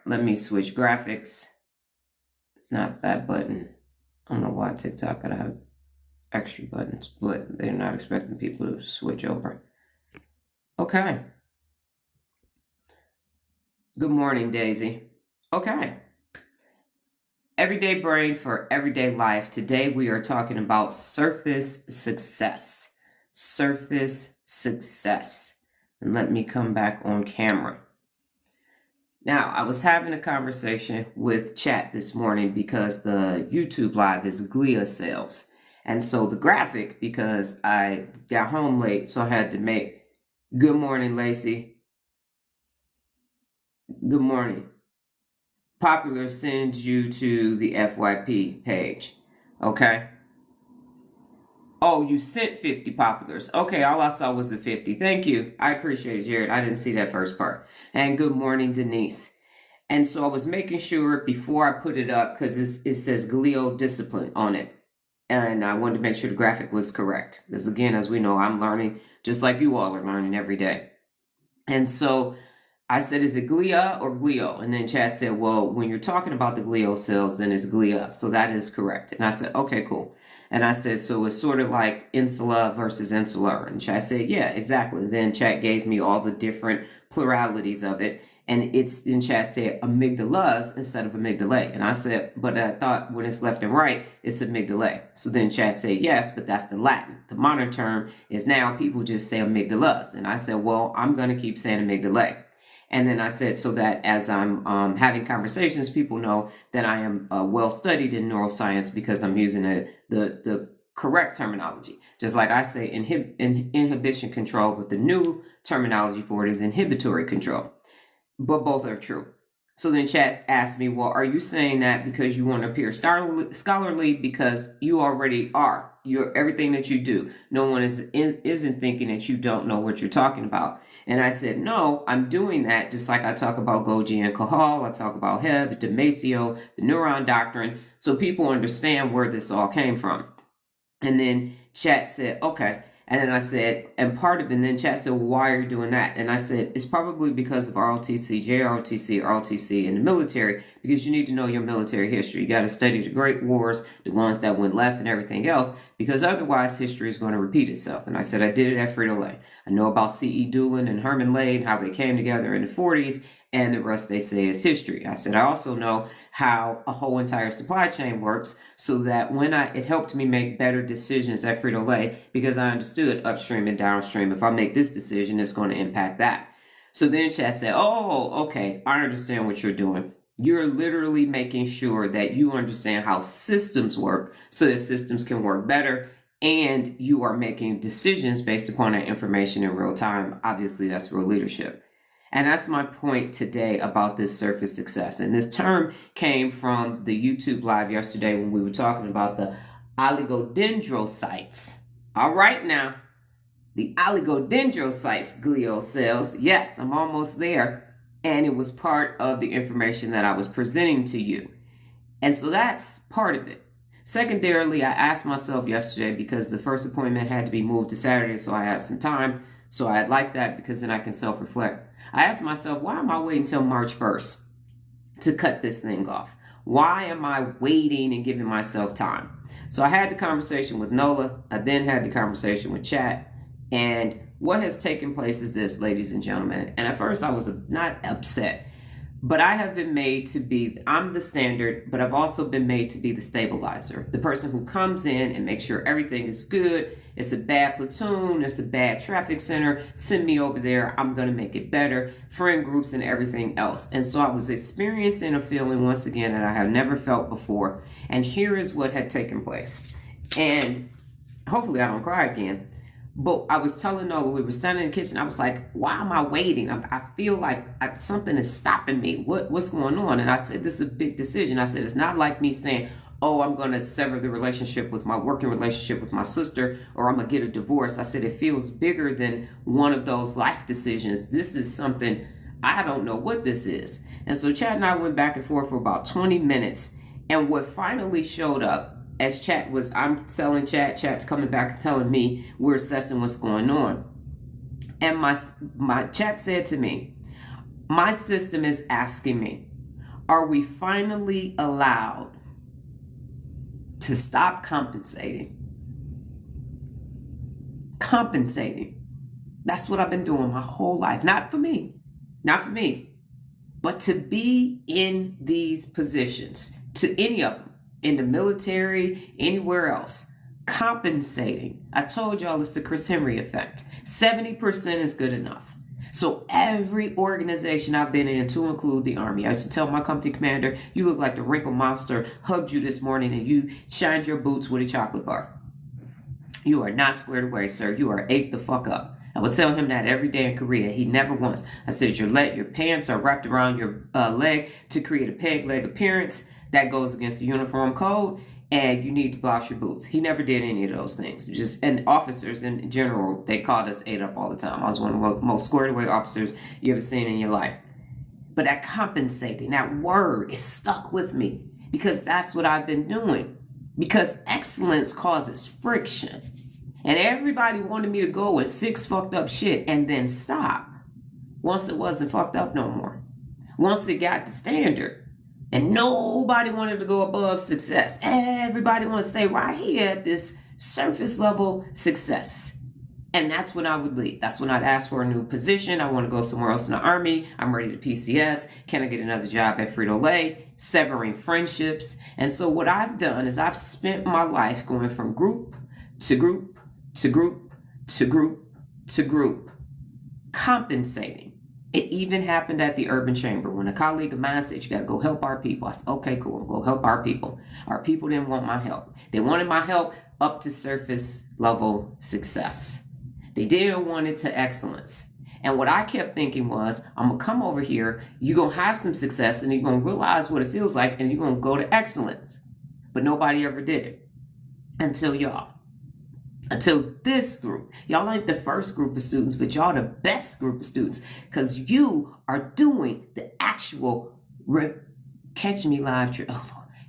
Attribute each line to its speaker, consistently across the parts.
Speaker 1: let me switch graphics. Not that button. I don't know why TikTok gotta have extra buttons, but they're not expecting people to switch over. Okay. Good morning, Daisy. Okay. Everyday brain for everyday life. Today we are talking about surface success. Surface success. And let me come back on camera. Now, I was having a conversation with chat this morning because the YouTube live is glia cells. And so the graphic, because I got home late, so I had to make good morning, Lacey. Good morning. Popular sends you to the FYP page. Okay. Oh, you sent 50 populars. Okay, all I saw was the 50. Thank you. I appreciate it, Jared. I didn't see that first part. And good morning, Denise. And so I was making sure before I put it up, because it says glio discipline on it. And I wanted to make sure the graphic was correct. Because again, as we know, I'm learning just like you all are learning every day. And so I said, is it glia or glio? And then Chad said, well, when you're talking about the glial cells, then it's glia. So that is correct. And I said, okay, cool. And I said, so it's sort of like insula versus insular. And Chad said, yeah, exactly. Then Chad gave me all the different pluralities of it. And Chad said amygdalas instead of amygdalae. And I said, but I thought when it's left and right, it's amygdalae. So then Chad said, yes, but that's the Latin. The modern term is now people just say amygdalas. And I said, well, I'm going to keep saying amygdalae. And then I said, so that as I'm having conversations, people know that I am well studied in neuroscience because I'm using the correct terminology. Just like I say inhibition control, but the new terminology for it is inhibitory control. But both are true. So then Chad asked me, well, are you saying that because you want to appear scholarly because you already are? You're everything that you do. No one isn't thinking that you don't know what you're talking about. And I said, no, I'm doing that just like I talk about Golgi and Cahal, I talk about Hebb, Damasio, the neuron doctrine, so people understand where this all came from. And then Chat said, okay. And then I said, and part of it, and then Chat said, well, why are you doing that? And I said, it's probably because of ROTC, JROTC, ROTC in the military, because you need to know your military history. You got to study the great wars, the ones that went left and everything else, because otherwise history is going to repeat itself. And I said, I did it at Frito-Lay. I know about C.E. Doolin and Herman Lane, how they came together in the 40s, and the rest they say is history. I said, I also know how a whole entire supply chain works so that it helped me make better decisions at Frito-Lay because I understood upstream and downstream. If I make this decision, it's going to impact that. So then Chad said, oh, okay, I understand what you're doing. You're literally making sure that you understand how systems work so that systems can work better. And you are making decisions based upon that information in real time. Obviously, that's real leadership. And that's my point today about this surface success. And this term came from the YouTube live yesterday when we were talking about the oligodendrocytes. All right now, the oligodendrocytes glial cells. Yes, I'm almost there. And it was part of the information that I was presenting to you. And so that's part of it. Secondarily, I asked myself yesterday because the first appointment had to be moved to Saturday, so I had some time. So I like that because then I can self-reflect. I asked myself, why am I waiting until March 1st to cut this thing off? Why am I waiting and giving myself time? So I had the conversation with Nola. I then had the conversation with Chat. And what has taken place is this, ladies and gentlemen. And at first I was not upset. But I have been made to be, I'm the standard, but I've also been made to be the stabilizer. The person who comes in and makes sure everything is good. It's a bad platoon, it's a bad traffic center. Send me over there, I'm gonna make it better. Friend groups and everything else. And so I was experiencing a feeling once again that I have never felt before. And here is what had taken place. And hopefully I don't cry again. But I was telling Nola, we were standing in the kitchen. I was like, why am I waiting? I feel like something is stopping me. What's going on? And I said, this is a big decision. I said, it's not like me saying, oh, I'm going to sever the relationship with my working relationship with my sister, or I'm going to get a divorce. I said, it feels bigger than one of those life decisions. This is something, I don't know what this is. And so Chad and I went back and forth for about 20 minutes. And what finally showed up, as I'm telling Chat's coming back and telling me we're assessing what's going on. And my Chat said to me, my system is asking me, Are we finally allowed to stop compensating? Compensating. That's what I've been doing my whole life. Not for me, but to be in these positions, to any of them, in the military, anywhere else, compensating. I told y'all it's the Chris Henry effect. 70% is good enough. So every organization I've been in, to include the Army, I used to tell my company commander, you look like the wrinkle monster hugged you this morning and you shined your boots with a chocolate bar. You are not squared away, sir. You are ate the fuck up. I would tell him that every day in Korea. He never once. I said, your pants are wrapped around your leg to create a peg leg appearance. That goes against the uniform code, and you need to blouse your boots. He never did any of those things. And officers in general, they called us ate up all the time. I was one of the most squared away officers you ever seen in your life. But that compensating, that word is stuck with me because that's what I've been doing. Because excellence causes friction. And everybody wanted me to go and fix fucked up shit and then stop. Once it wasn't fucked up no more. Once it got the standard. And nobody wanted to go above success. Everybody wanted to stay right here at this surface level success. And that's when I would leave. That's when I'd ask for a new position. I want to go somewhere else in the Army. I'm ready to PCS. Can I get another job at Frito-Lay? Severing friendships. And so what I've done is I've spent my life going from group to group to group to group to group, compensating. It even happened at the Urban Chamber when a colleague of mine said, you got to go help our people. I said, okay, cool. I'll go help our people. Our people didn't want my help. They wanted my help up to surface level success. They didn't want it to excellence. And what I kept thinking was, I'm going to come over here. You're going to have some success and you're going to realize what it feels like and you're going to go to excellence. But nobody ever did it until y'all. Until this group. Y'all ain't the first group of students, but y'all the best group of students because you are doing the actual, catch me live,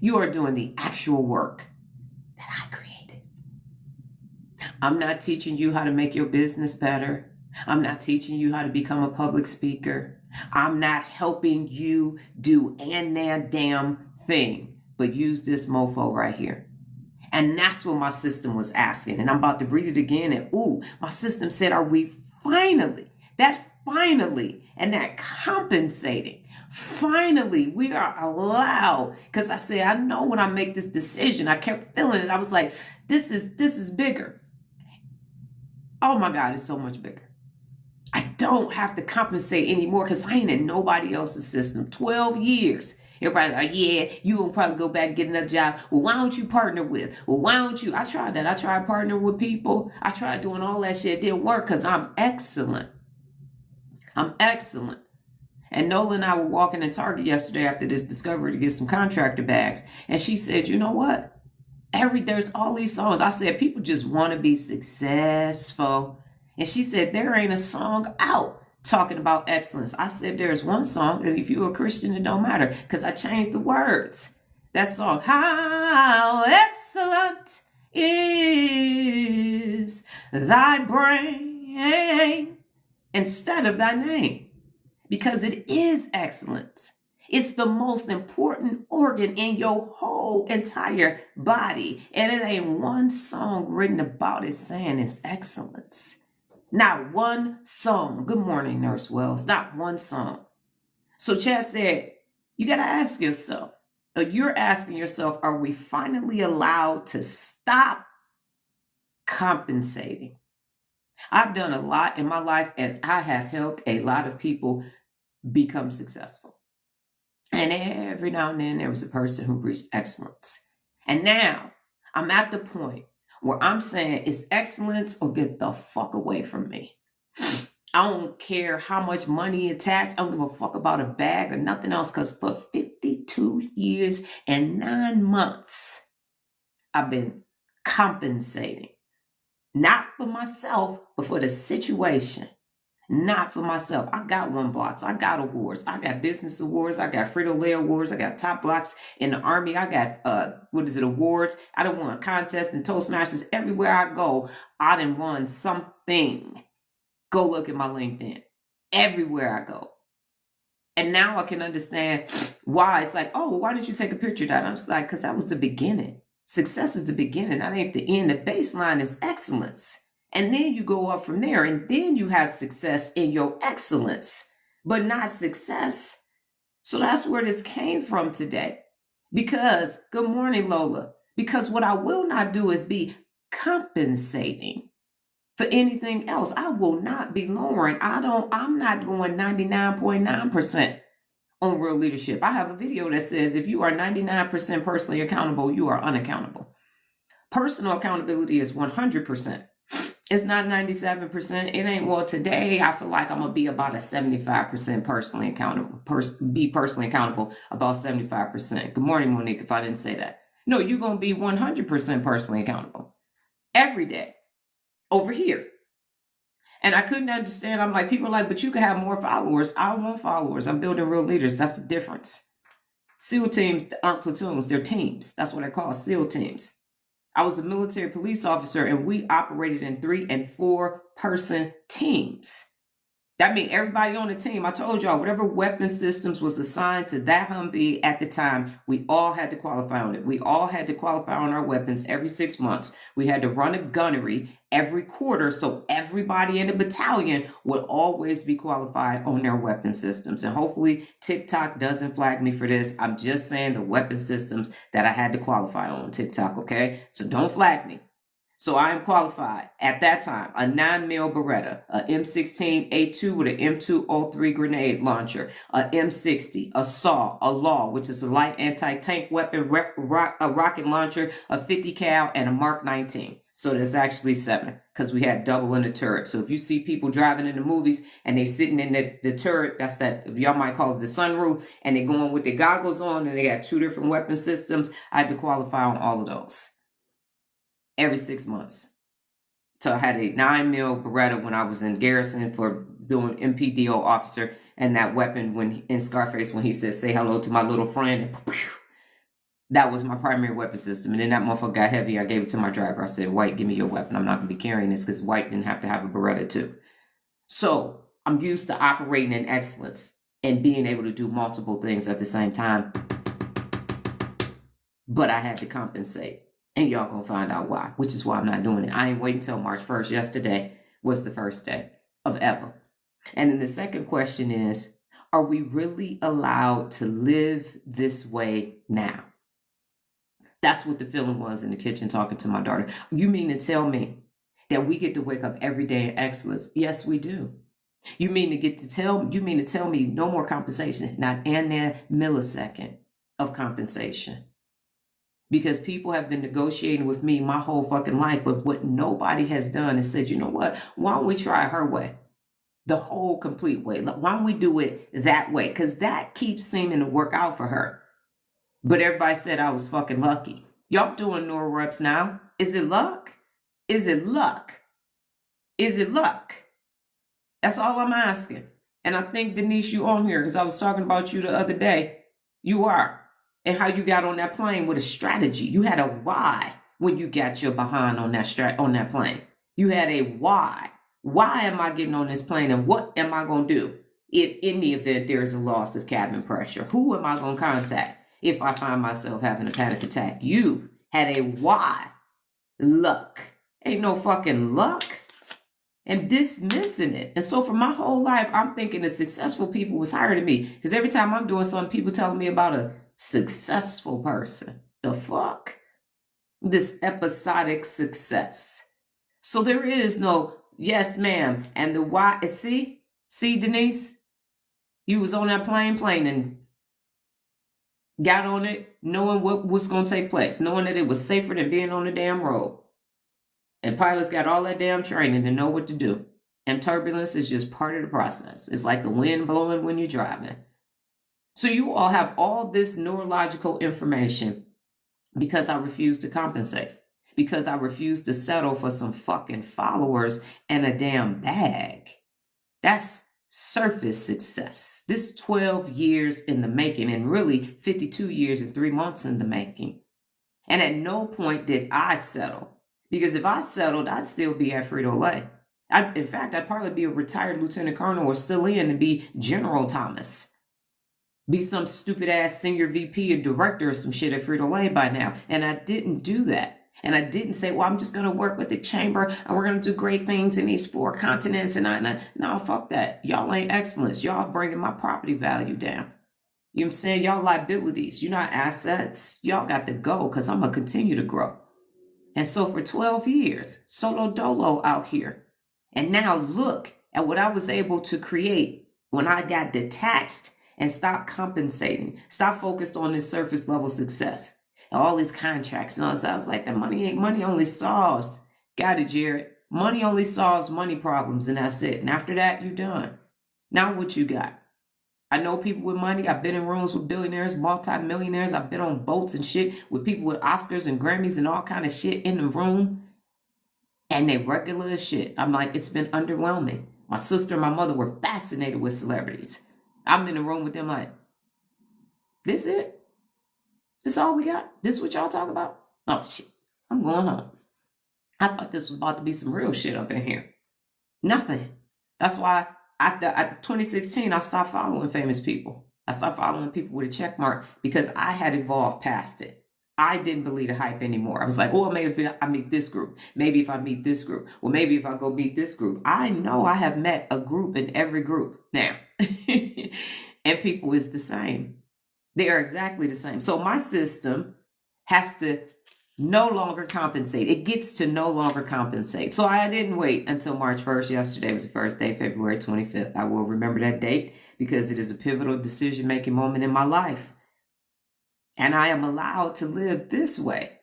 Speaker 1: you are doing the actual work that I created. I'm not teaching you how to make your business better. I'm not teaching you how to become a public speaker. I'm not helping you do a damn thing, but use this mofo right here. And that's what my system was asking. And I'm about to read it again. And my system said, are we finally, and that compensating, finally, we are allowed. Because I said, I know when I make this decision, I kept feeling it. I was like, this is bigger. Oh my God, it's so much bigger. I don't have to compensate anymore because I ain't in nobody else's system. 12 years. Everybody's like, yeah, you will probably go back and get another job. Well, why don't you partner with? Well, why don't you? I tried that. I tried partnering with people. I tried doing all that shit. It didn't work because I'm excellent. And Nola and I were walking in Target yesterday after this discovery to get some contractor bags. And she said, you know what? There's all these songs. I said, people just want to be successful. And she said, there ain't a song out talking about excellence. I said, there's one song, and if you're a Christian, it don't matter, because I changed the words. That song, how excellent is thy brain, instead of thy name, because it is excellence. It's the most important organ in your whole entire body, and it ain't one song written about it saying it's excellence. Not one song. Good morning, Nurse Wells. Not one song. So Chad said, you got to ask yourself, or you're asking yourself, are we finally allowed to stop compensating? I've done a lot in my life, and I have helped a lot of people become successful. And every now and then there was a person who reached excellence. And now I'm at the point where I'm saying it's excellence or get the fuck away from me. I don't care how much money attached. I don't give a fuck about a bag or nothing else, because for 52 years and 9 months, I've been compensating. Not for myself, but for the situation. Not for myself. I got 1 blocks. I got awards. I got business awards. I got Frito-Lay awards. I got top blocks in the Army. I got, awards. I done won contests and Toastmasters. Everywhere I go, I done won something. Go look at my LinkedIn. Everywhere I go. And now I can understand why. It's like, oh, why did you take a picture of that? I'm just like, because that was the beginning. Success is the beginning. That ain't the end. The baseline is excellence. And then you go up from there, and then you have success in your excellence, but not success. So that's where this came from today. Because, good morning, Lola. Because what I will not do is be compensating for anything else. I will not be lowering. I'm not going 99.9% on real leadership. I have a video that says if you are 99% personally accountable, you are unaccountable. Personal accountability is 100%. It's not 97%. It ain't, well, today I feel like I'm going to be about a 75% personally accountable. Be personally accountable about 75%. Good morning, Monique, if I didn't say that. No, you're going to be 100% personally accountable every day over here. And I couldn't understand. I'm like, people are like, but you can have more followers. I want followers. I'm building real leaders. That's the difference. SEAL teams aren't platoons. They're teams. That's what they're called, SEAL teams. I was a military police officer, and we operated in 3- and 4-person teams. That means everybody on the team, I told y'all, whatever weapon systems was assigned to that Humvee at the time, we all had to qualify on it. We all had to qualify on our weapons every 6 months. We had to run a gunnery every quarter, so everybody in the battalion would always be qualified on their weapon systems. And hopefully TikTok doesn't flag me for this. I'm just saying the weapon systems that I had to qualify on TikTok, okay? So don't flag me. So I am qualified at that time, a 9mm Beretta, a M16A2 with an M203 grenade launcher, a M60, a SAW, a LAW, which is a light anti-tank weapon, a rocket launcher, a 50 cal, and a Mark 19. So there's actually 7 because we had double in the turret. So if you see people driving in the movies and they sitting in the turret, that's that, y'all might call it the sunroof, and they're going with the goggles on and they got 2 different weapon systems, I had to qualify on all of those every 6 months. So I had a 9mm Beretta when I was in garrison for doing MPDO officer, and that weapon when in Scarface when he said, say hello to my little friend, that was my primary weapon system. And then that motherfucker got heavy. I gave it to my driver. I said, White, give me your weapon. I'm not going to be carrying this, because White didn't have to have a Beretta too. So I'm used to operating in excellence and being able to do multiple things at the same time. But I had to compensate. And y'all gonna find out why, which is why I'm not doing it. I ain't waiting until March 1st. Yesterday was the first day of ever. And then the second question is, are we really allowed to live this way now? That's what the feeling was in the kitchen talking to my daughter. You mean to tell me that we get to wake up every day in excellence? Yes, we do. You mean to tell me no more compensation, not a millisecond of compensation? Because people have been negotiating with me my whole fucking life, but what nobody has done is said, you know what? Why don't we try her way? The whole complete way. Why don't we do it that way? Because that keeps seeming to work out for her. But everybody said I was fucking lucky. Y'all doing NOR reps now. Is it luck? Is it luck? Is it luck? That's all I'm asking. And I think, Denise, you on here because I was talking about you the other day. You are. And how you got on that plane with a strategy. You had a why when you got your behind on that plane. You had a why. Why am I getting on this plane, and what am I going to do if in the event there is a loss of cabin pressure? Who am I going to contact if I find myself having a panic attack? You had a why. Luck. Ain't no fucking luck. And dismissing it. And so for my whole life, I'm thinking the successful people was higher than me. Because every time I'm doing something, people telling me about a successful person. The fuck? This episodic success. So there is no yes, ma'am. And the why. See, Denise? You was on that plane and got on it knowing what was going to take place. Knowing that it was safer than being on the damn road. And pilots got all that damn training to know what to do. And turbulence is just part of the process. It's like the wind blowing when you're driving. So you all have all this neurological information because I refuse to compensate. Because I refuse to settle for some fucking followers and a damn bag. That's surface success. This 12 years in the making, and really 52 years and 3 months in the making. And at no point did I settle. Because if I settled, I'd still be at Frito-Lay. In fact, I'd probably be a retired lieutenant colonel or still in and be General Thomas. be some stupid ass senior VP or director or some shit at Frito-Lay by now. And I didn't do that. And I didn't say, well, I'm just going to work with the chamber and we're going to do great things in these 4 continents. No, fuck that. Y'all ain't excellence. Y'all bringing my property value down. You know what I'm saying? Y'all liabilities. You're not assets. Y'all got to go because I'm going to continue to grow. And so for 12 years, solo dolo out here. And now look at what I was able to create when I got detached and stopped compensating, stopped focused on this surface level success. All these contracts and all this. I was like, that money only solves. Got it, Jared. Money only solves money problems, and that's it. And after that, you're done. Now what you got? I know people with money. I've been in rooms with billionaires, multi-millionaires. I've been on boats and shit with people with Oscars and Grammys and all kind of shit in the room. And they regular as shit. I'm like, it's been underwhelming. My sister and my mother were fascinated with celebrities. I'm in the room with them like, this it? This all we got? This what y'all talk about? Oh, shit. I'm going home. I thought this was about to be some real shit up in here. Nothing. That's why after 2016, I stopped following famous people. I stopped following people with a check mark because I had evolved past it. I didn't believe the hype anymore. I was like, oh, maybe if I meet this group. Maybe if I meet this group. Well, maybe if I go meet this group. I know I have met a group in every group now. And people is the same. They are exactly the same. So my system has to no longer compensate. It gets to no longer compensate. So I didn't wait until March 1st. Yesterday was the first day, February 25th. I will remember that date because it is a pivotal decision-making moment in my life. And I am allowed to live this way.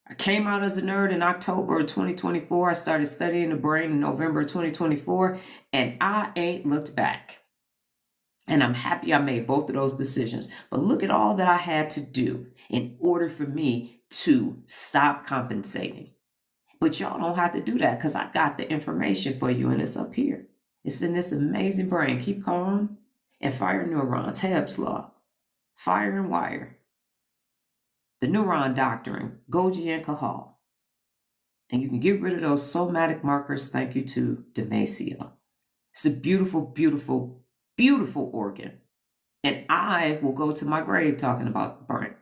Speaker 1: I came out as a nerd in October of 2024. I started studying the brain in November of 2024, and I ain't looked back. And I'm happy I made both of those decisions. But look at all that I had to do in order for me to stop compensating. But y'all don't have to do that because I got the information for you and it's up here. It's in this amazing brain. Keep calm and fire neurons. Hebb's law. Fire and wire. The neuron doctrine. Golgi and Cahal. And you can get rid of those somatic markers. Thank you to Damasio. It's a beautiful, beautiful, beautiful organ. And I will go to my grave talking about the brain.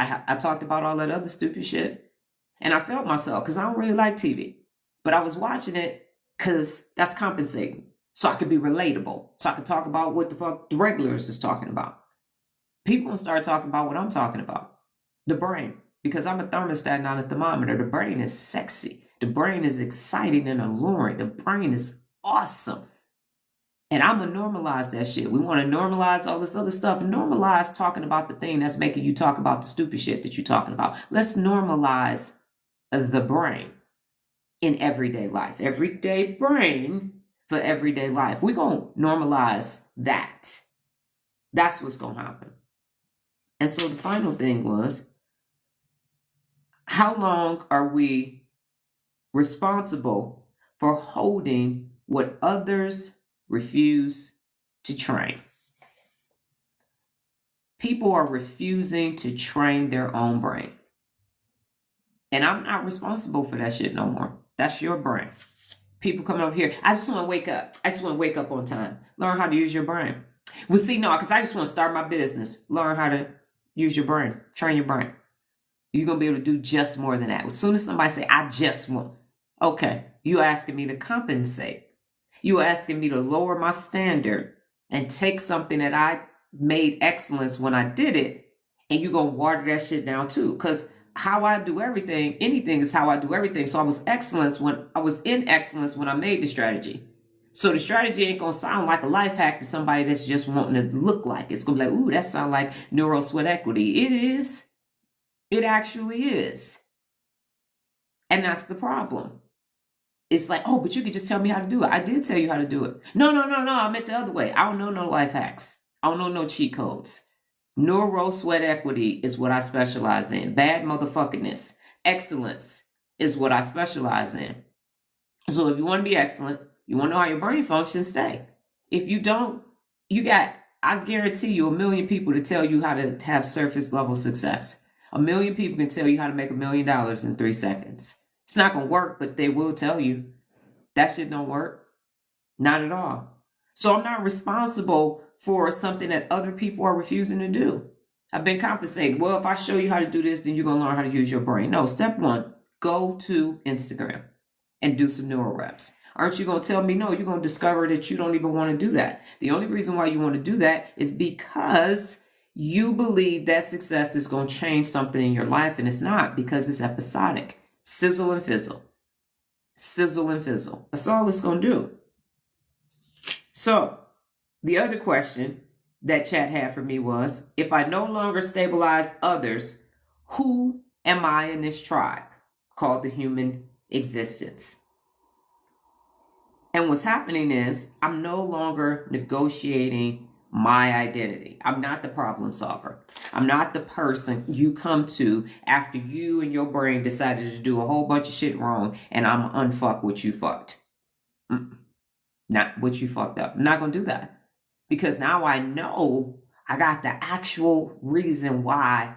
Speaker 1: I talked about all that other stupid shit. And I felt myself because I don't really like TV. But I was watching it because that's compensating. So I could be relatable. So I could talk about what the fuck the regulars is talking about. People will start talking about what I'm talking about. The brain. Because I'm a thermostat, not a thermometer. The brain is sexy. The brain is exciting and alluring. The brain is awesome. And I'm going to normalize that shit. We want to normalize all this other stuff. Normalize talking about the thing that's making you talk about the stupid shit that you're talking about. Let's normalize the brain in everyday life. Everyday brain for everyday life. We're going to normalize that. That's what's going to happen. And so the final thing was, how long are we responsible for holding what others refuse to train? People are refusing to train their own brain. And I'm not responsible for that shit no more. That's your brain. People coming over here, I just want to wake up. I just want to wake up on time. Learn how to use your brain. Well, see, no, because I just want to start my business. Learn how to use your brain. Train your brain. You're going to be able to do just more than that. As soon as somebody say, I just want. Okay, you asking me to compensate. You asking me to lower my standard and take something that I made excellence when I did it, and you going to water that shit down too. Because how I do everything, anything is how I do everything. So I was in excellence when I made the strategy. So the strategy ain't going to sound like a life hack to somebody that's just wanting to look like. It's going to be like, ooh, that sounds like neuro sweat equity. It is. It actually is. And that's the problem. It's like, oh, but you could just tell me how to do it. I did tell you how to do it. No. I meant the other way. I don't know no life hacks. I don't know no cheat codes. Neuro sweat equity is what I specialize in. Bad motherfuckingness. Excellence is what I specialize in. So if you want to be excellent, you want to know how your brain functions, stay. If you don't, I guarantee you 1 million people to tell you how to have surface level success. 1 million people can tell you how to make $1 million in 3 seconds. It's not going to work, but they will tell you. That shit don't work. Not at all. So I'm not responsible for something that other people are refusing to do. I've been compensated. Well, if I show you how to do this, then you're going to learn how to use your brain. No, step one, go to Instagram and do some neural reps. Aren't you going to tell me no? You're going to discover that you don't even want to do that. The only reason why you want to do that is because you believe that success is going to change something in your life, and it's not, because it's episodic. Sizzle and fizzle. Sizzle and fizzle. That's all it's going to do. So the other question that chat had for me was, if I no longer stabilize others, who am I in this tribe called the human existence? And what's happening is I'm no longer negotiating my identity. I'm not the problem solver. I'm not the person you come to after you and your brain decided to do a whole bunch of shit wrong, and I'm unfuck what you fucked. Not what you fucked up. I'm not going to do that, because now I know I got the actual reason why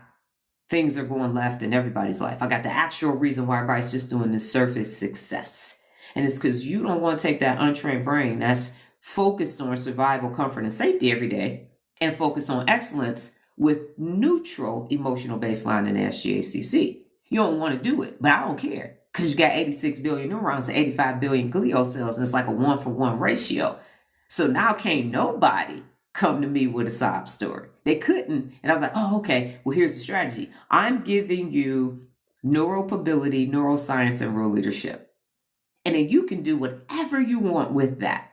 Speaker 1: things are going left in everybody's life. I got the actual reason why everybody's just doing this surface success. And it's because you don't want to take that untrained brain that's focused on survival, comfort, and safety every day and focus on excellence with neutral emotional baseline and SGACC. You don't want to do it, but I don't care, because you got 86 billion neurons and 85 billion glial cells, and it's like a 1-for-1 ratio. So now can't nobody come to me with a sob story. They couldn't. And I'm like, oh, okay, well, here's the strategy. I'm giving you neuropability, neuroscience, and real leadership. And then you can do whatever you want with that.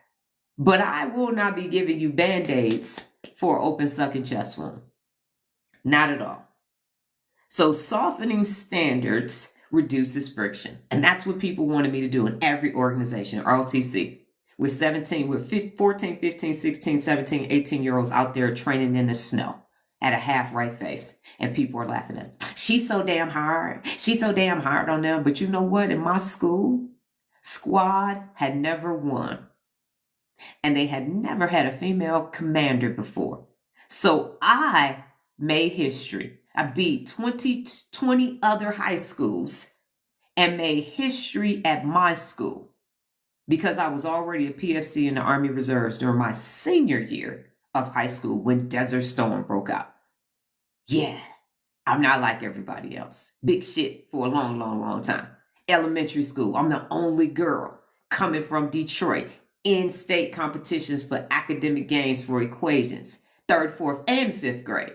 Speaker 1: But I will not be giving you Band-Aids for open sucking chest wound. Not at all. So softening standards reduces friction. And that's what people wanted me to do in every organization, ROTC. We're 14, 15, 16, 17, 18-year-olds out there training in the snow at a half right face. And people are laughing at us. She's so damn hard. She's so damn hard on them. But you know what? In my school, squad had never won. And they had never had a female commander before. So I made history. I beat 20 other high schools and made history at my school, because I was already a PFC in the Army Reserves during my senior year of high school when Desert Storm broke out. Yeah, I'm not like everybody else. Big shit for a long, long, long time. Elementary school, I'm the only girl coming from Detroit. In-state competitions for academic games for equations, 3rd, 4th, and 5th grade.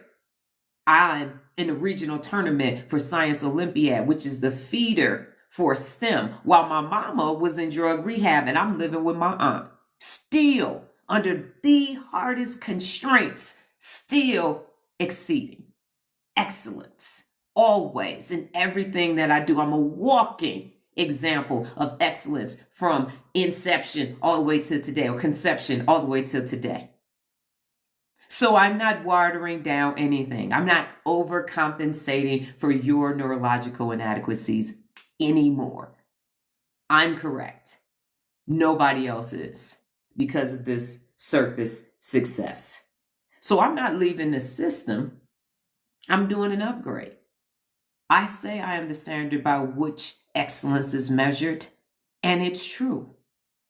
Speaker 1: I'm in a regional tournament for Science Olympiad, which is the feeder for STEM, while my mama was in drug rehab and I'm living with my aunt. Still, under the hardest constraints, still exceeding excellence. Always, in everything that I do, I'm a walking example of excellence from inception all the way to today, or conception all the way to today. So I'm not watering down anything. I'm not overcompensating for your neurological inadequacies anymore. I'm correct. Nobody else is, because of this surface success. So I'm not leaving the system. I'm doing an upgrade. I say I am the standard by which excellence is measured, and it's true.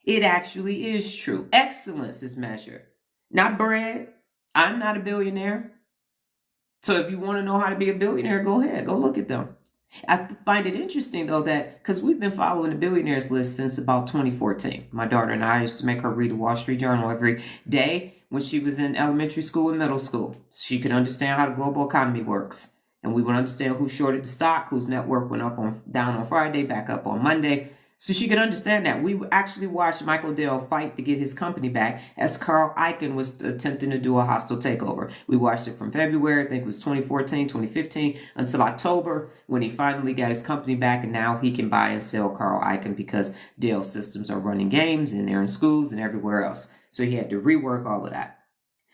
Speaker 1: It actually is true. Excellence is measured, not bread. I'm not a billionaire. So if you want to know how to be a billionaire, go ahead, go look at them. I find it interesting, though, that because we've been following the billionaires list since about 2014. My daughter and I used to make her read the Wall Street Journal every day when she was in elementary school and middle school. She could understand how the global economy works. And we would understand who shorted the stock, whose net worth went down on Friday, back up on Monday. So she could understand that. We actually watched Michael Dell fight to get his company back as Carl Icahn was attempting to do a hostile takeover. We watched it from February, I think it was 2014, 2015, until October, when he finally got his company back, and now he can buy and sell Carl Icahn because Dell systems are running games and they're in schools and everywhere else. So he had to rework all of that.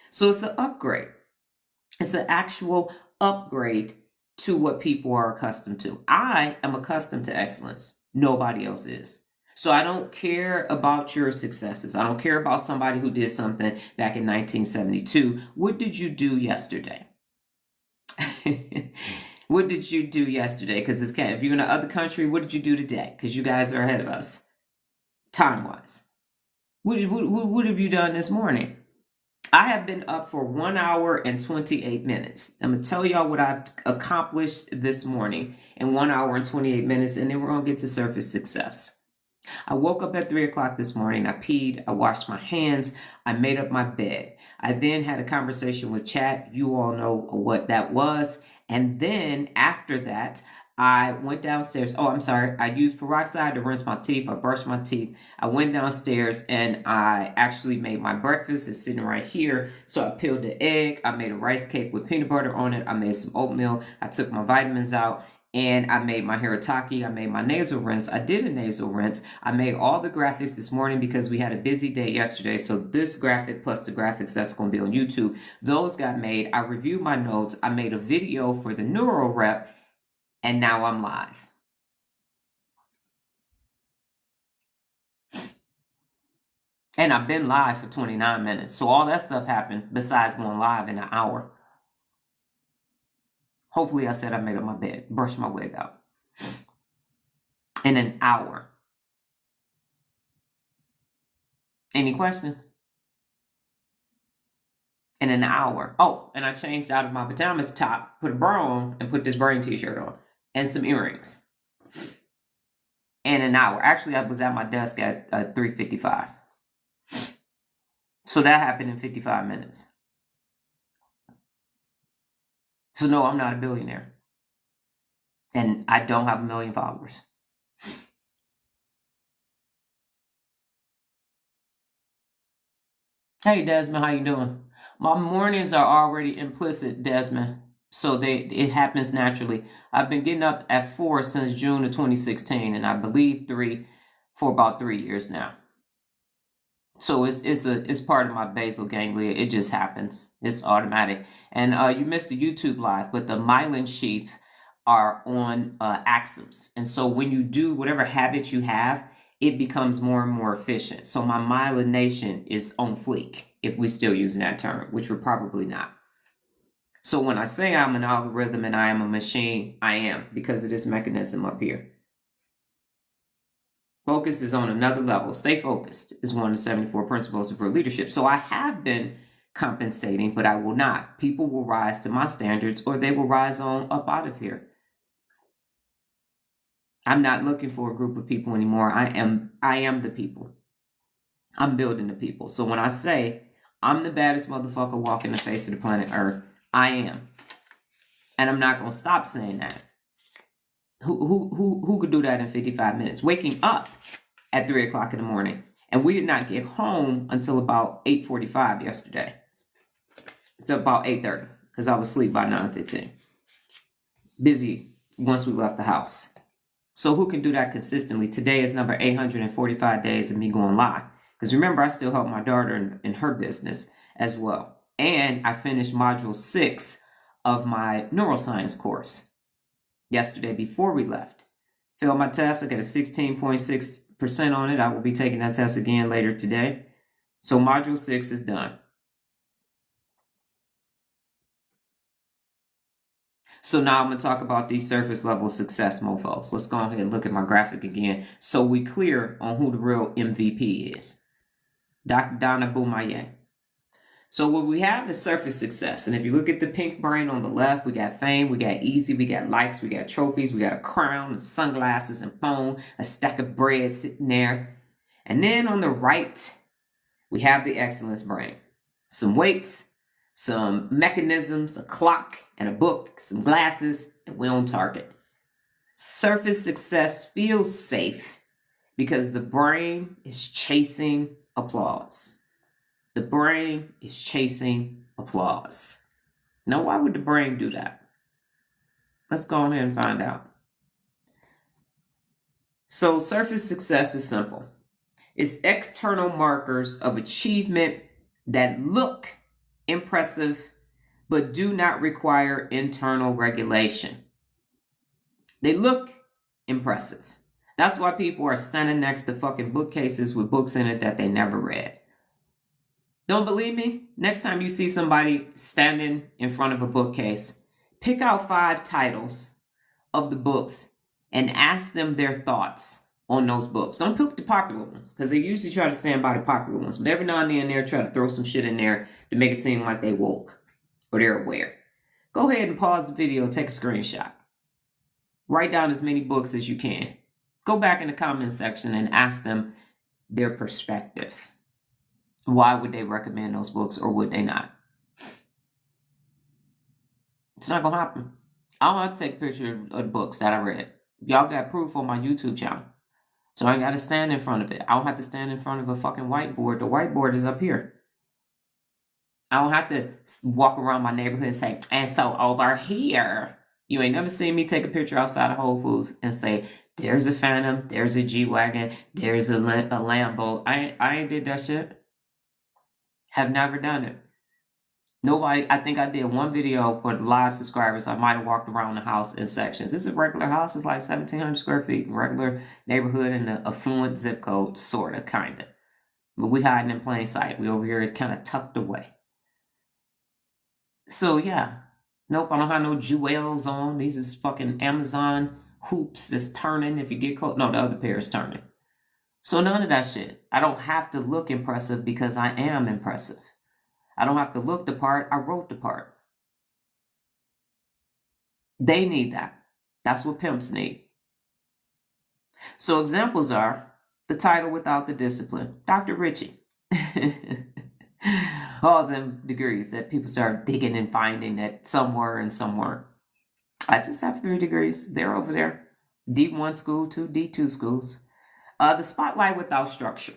Speaker 1: So it's an upgrade. It's an actual upgrade to what people are accustomed to. I am accustomed to excellence. Nobody else is. So I don't care about your successes. I don't care about somebody who did something back in 1972. What did you do yesterday? What did you do yesterday? Because if you're in the other country, what did you do today? Because you guys are ahead of us, time-wise. What have you done this morning? I have been up for 1 hour and 28 minutes. I'm going to tell y'all what I've accomplished this morning in 1 hour and 28 minutes, and then we're going to get to surface success. I woke up at 3 o'clock this morning. I peed. I washed my hands. I made up my bed. I then had a conversation with chat. You all know what that was. And then after that, I went downstairs. Oh, I'm sorry. I used peroxide to rinse my teeth. I brushed my teeth. I went downstairs and I actually made my breakfast. It's sitting right here. So I peeled the egg. I made a rice cake with peanut butter on it. I made some oatmeal. I took my vitamins out. And I made my hirataki. I made my nasal rinse. I did a nasal rinse. I made all the graphics this morning because we had a busy day yesterday. So this graphic plus the graphics that's going to be on YouTube, those got made. I reviewed my notes. I made a video for the neuro rep. And now I'm live. And I've been live for 29 minutes. So all that stuff happened besides going live in an hour. Hopefully I said I made up my bed, brushed my wig out. In an hour. Any questions? In an hour. Oh, and I changed out of my pajamas top, put a bra on, and put this brain t-shirt on. And some earrings. In an hour. Actually, I was at my desk at 3:55. So that happened in 55 minutes. So no, I'm not a billionaire. And I don't have 1 million followers. Hey, Desmond, how you doing? My mornings are already implicit, Desmond. So it happens naturally. I've been getting up at 4 since June of 2016, and I believe 3 for about 3 years now. So it's part of my basal ganglia. It just happens. It's automatic. And you missed the YouTube live, but the myelin sheaths are on axons. And so when you do whatever habits you have, it becomes more and more efficient. So my myelination is on fleek, if we're still using that term, which we're probably not. So when I say I'm an algorithm and I am a machine, I am, because of this mechanism up here. Focus is on another level. Stay focused is one of the 74 principles for leadership. So I have been compensating, but I will not. People will rise to my standards or they will rise on up out of here. I'm not looking for a group of people anymore. I am the people. I'm building the people. So when I say I'm the baddest motherfucker walking the face of the planet Earth, I am. And I'm not going to stop saying that. Who could do that in 55 minutes? Waking up at 3 o'clock in the morning. And we did not get home until about 8:45 yesterday. It's about 8:30 because I was asleep by 9:15. Busy once we left the house. So who can do that consistently? Today is number 845 days of me going live. Because remember, I still help my daughter in her business as well. And I finished module 6 of my neuroscience course yesterday before we left. Failed my test. I got a 16.6% on it. I will be taking that test again later today. So module 6 is done. So now I'm going to talk about these surface level success mofos. Let's go ahead and look at my graphic again so we clear on who the real MVP is. Dr. Donna Thomas-Rodgers. So what we have is surface success. And if you look at the pink brain on the left, we got fame, we got easy, we got likes, we got trophies, we got a crown, and sunglasses and phone, a stack of bread sitting there. And then on the right, we have the excellence brain. Some weights, some mechanisms, a clock, and a book, some glasses, and we're on target. Surface success feels safe because the brain is chasing applause. The brain is chasing applause. Now, why would the brain do that? Let's go ahead and find out. So, surface success is simple. It's external markers of achievement that look impressive but do not require internal regulation. They look impressive. That's why people are standing next to fucking bookcases with books in it that they never read. Don't believe me? Next time you see somebody standing in front of a bookcase, pick out 5 titles of the books and ask them their thoughts on those books. Don't pick the popular ones, because they usually try to stand by the popular ones. But every now and then they'll try to throw some shit in there to make it seem like they woke or they're aware. Go ahead and pause the video, take a screenshot. Write down as many books as you can. Go back in the comment section and ask them their perspective. Why would they recommend those books, or would they not? It's not going to happen. I don't have to take a picture of the books that I read. Y'all got proof on my YouTube channel. So I got to stand in front of it. I don't have to stand in front of a fucking whiteboard. The whiteboard is up here. I don't have to walk around my neighborhood and say, and so over here. You ain't never seen me take a picture outside of Whole Foods and say, there's a Phantom, there's a G-Wagon, there's a Lambo. I ain't did that shit. Have never done it. Nobody, I think I did one video for the live subscribers. I might have walked around the house in sections. It's a regular house. It's like 1,700 square feet. Regular neighborhood in an affluent zip code, sort of, kind of. But we hiding in plain sight. We over here kind of tucked away. So, yeah. Nope, I don't have no jewels on. These is fucking Amazon hoops that's turning if you get close. No, the other pair is turning. So none of that shit. I don't have to look impressive because I am impressive. I don't have to look the part. I wrote the part. They need that. That's what pimps need. So examples are the title without the discipline. Dr. Richie. All them degrees that people start digging and finding that some were and some weren't. I just have 3 degrees. They're over there. D1 school, 2 D2 schools. The spotlight without structure.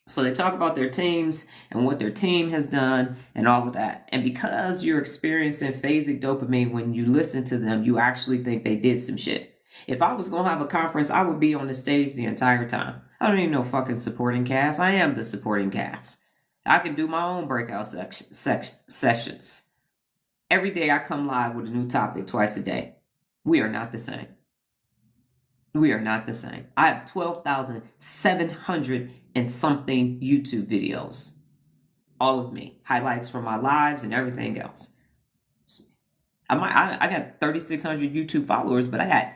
Speaker 1: So they talk about their teams and what their team has done and all of that. And because you're experiencing phasic dopamine when you listen to them, you actually think they did some shit. If I was going to have a conference, I would be on the stage the entire time. I don't need no fucking supporting cast. I am the supporting cast. I can do my own breakout sessions. Every day I come live with a new topic twice a day. We are not the same. We are not the same. I have 12,700 and something YouTube videos. All of me. Highlights from my lives and everything else. I got 3,600 YouTube followers, but I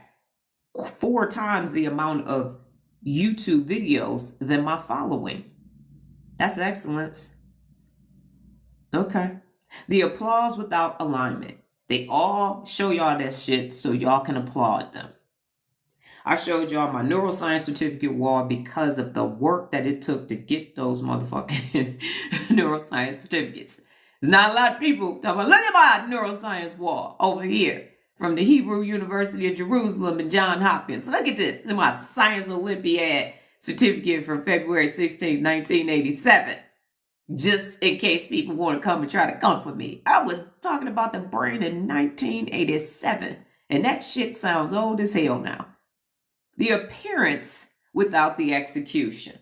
Speaker 1: got 4 times the amount of YouTube videos than my following. That's excellence. Okay. The applause without alignment. They all show y'all that shit so y'all can applaud them. I showed y'all my neuroscience certificate wall because of the work that it took to get those motherfucking neuroscience certificates. There's not a lot of people talking about, look at my neuroscience wall over here from the Hebrew University of Jerusalem and Johns Hopkins. Look at this. This is my Science Olympiad certificate from February 16, 1987. Just in case people want to come and try to comfort me. I was talking about the brain in 1987. And that shit sounds old as hell now. The appearance without the execution.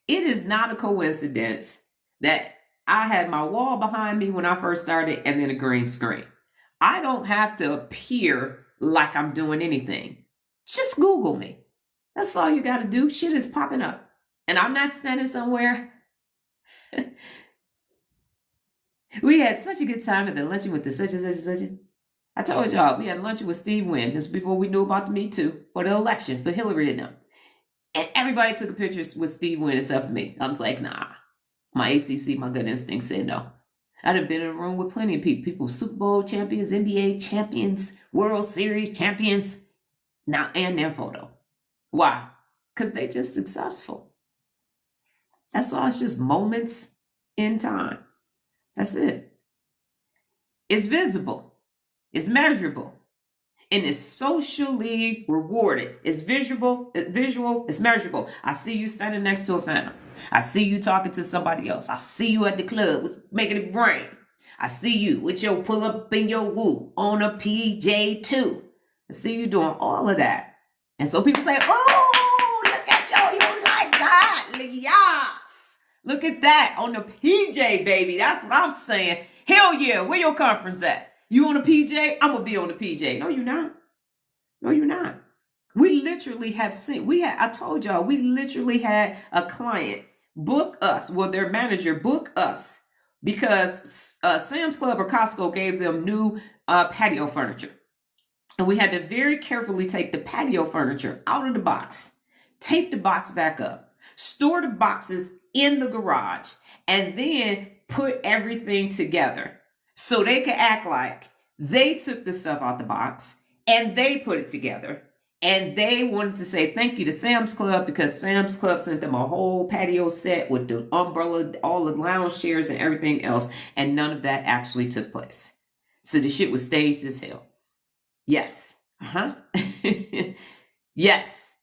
Speaker 1: It is not a coincidence that I had my wall behind me when I first started and then a green screen. I don't have to appear like I'm doing anything. Just Google me. That's all you got to do. Shit is popping up. And I'm not standing somewhere. We had such a good time at the luncheon with the such and such and such. I told y'all, we had luncheon with Steve Wynn. This was before we knew about the Me Too for the election for Hillary and them. And everybody took a picture with Steve Wynn except for me. I was like, nah. My ACC, my gut instinct said no. I'd have been in a room with plenty of people. Super Bowl champions, NBA champions, World Series champions. Now, and their photo. Why? Because they just successful. That's all. It's just moments in time. That's it. It's visible. It's measurable. And it's socially rewarded. It's visual, it's measurable. I see you standing next to a phantom. I see you talking to somebody else. I see you at the club making it rain. I see you with your pull up and your woo on a PJ2. I see you doing all of that. And so people say, oh, look at you like that. Yes. Look at that on the PJ, baby. That's what I'm saying. Hell yeah. Where your conference at? You on a PJ? I'm going to be on the PJ. No, you're not. No, you're not. We literally have seen, I told y'all, we literally had a client book us, well, their manager book us because Sam's Club or Costco gave them new patio furniture. And we had to very carefully take the patio furniture out of the box, tape the box back up, store the boxes in the garage, and then put everything together so they could act like they took the stuff out the box and they put it together. And they wanted to say thank you to Sam's Club because Sam's Club sent them a whole patio set with the umbrella, all the lounge chairs and everything else. And none of that actually took place. So the shit was staged as hell. Yes. Yes.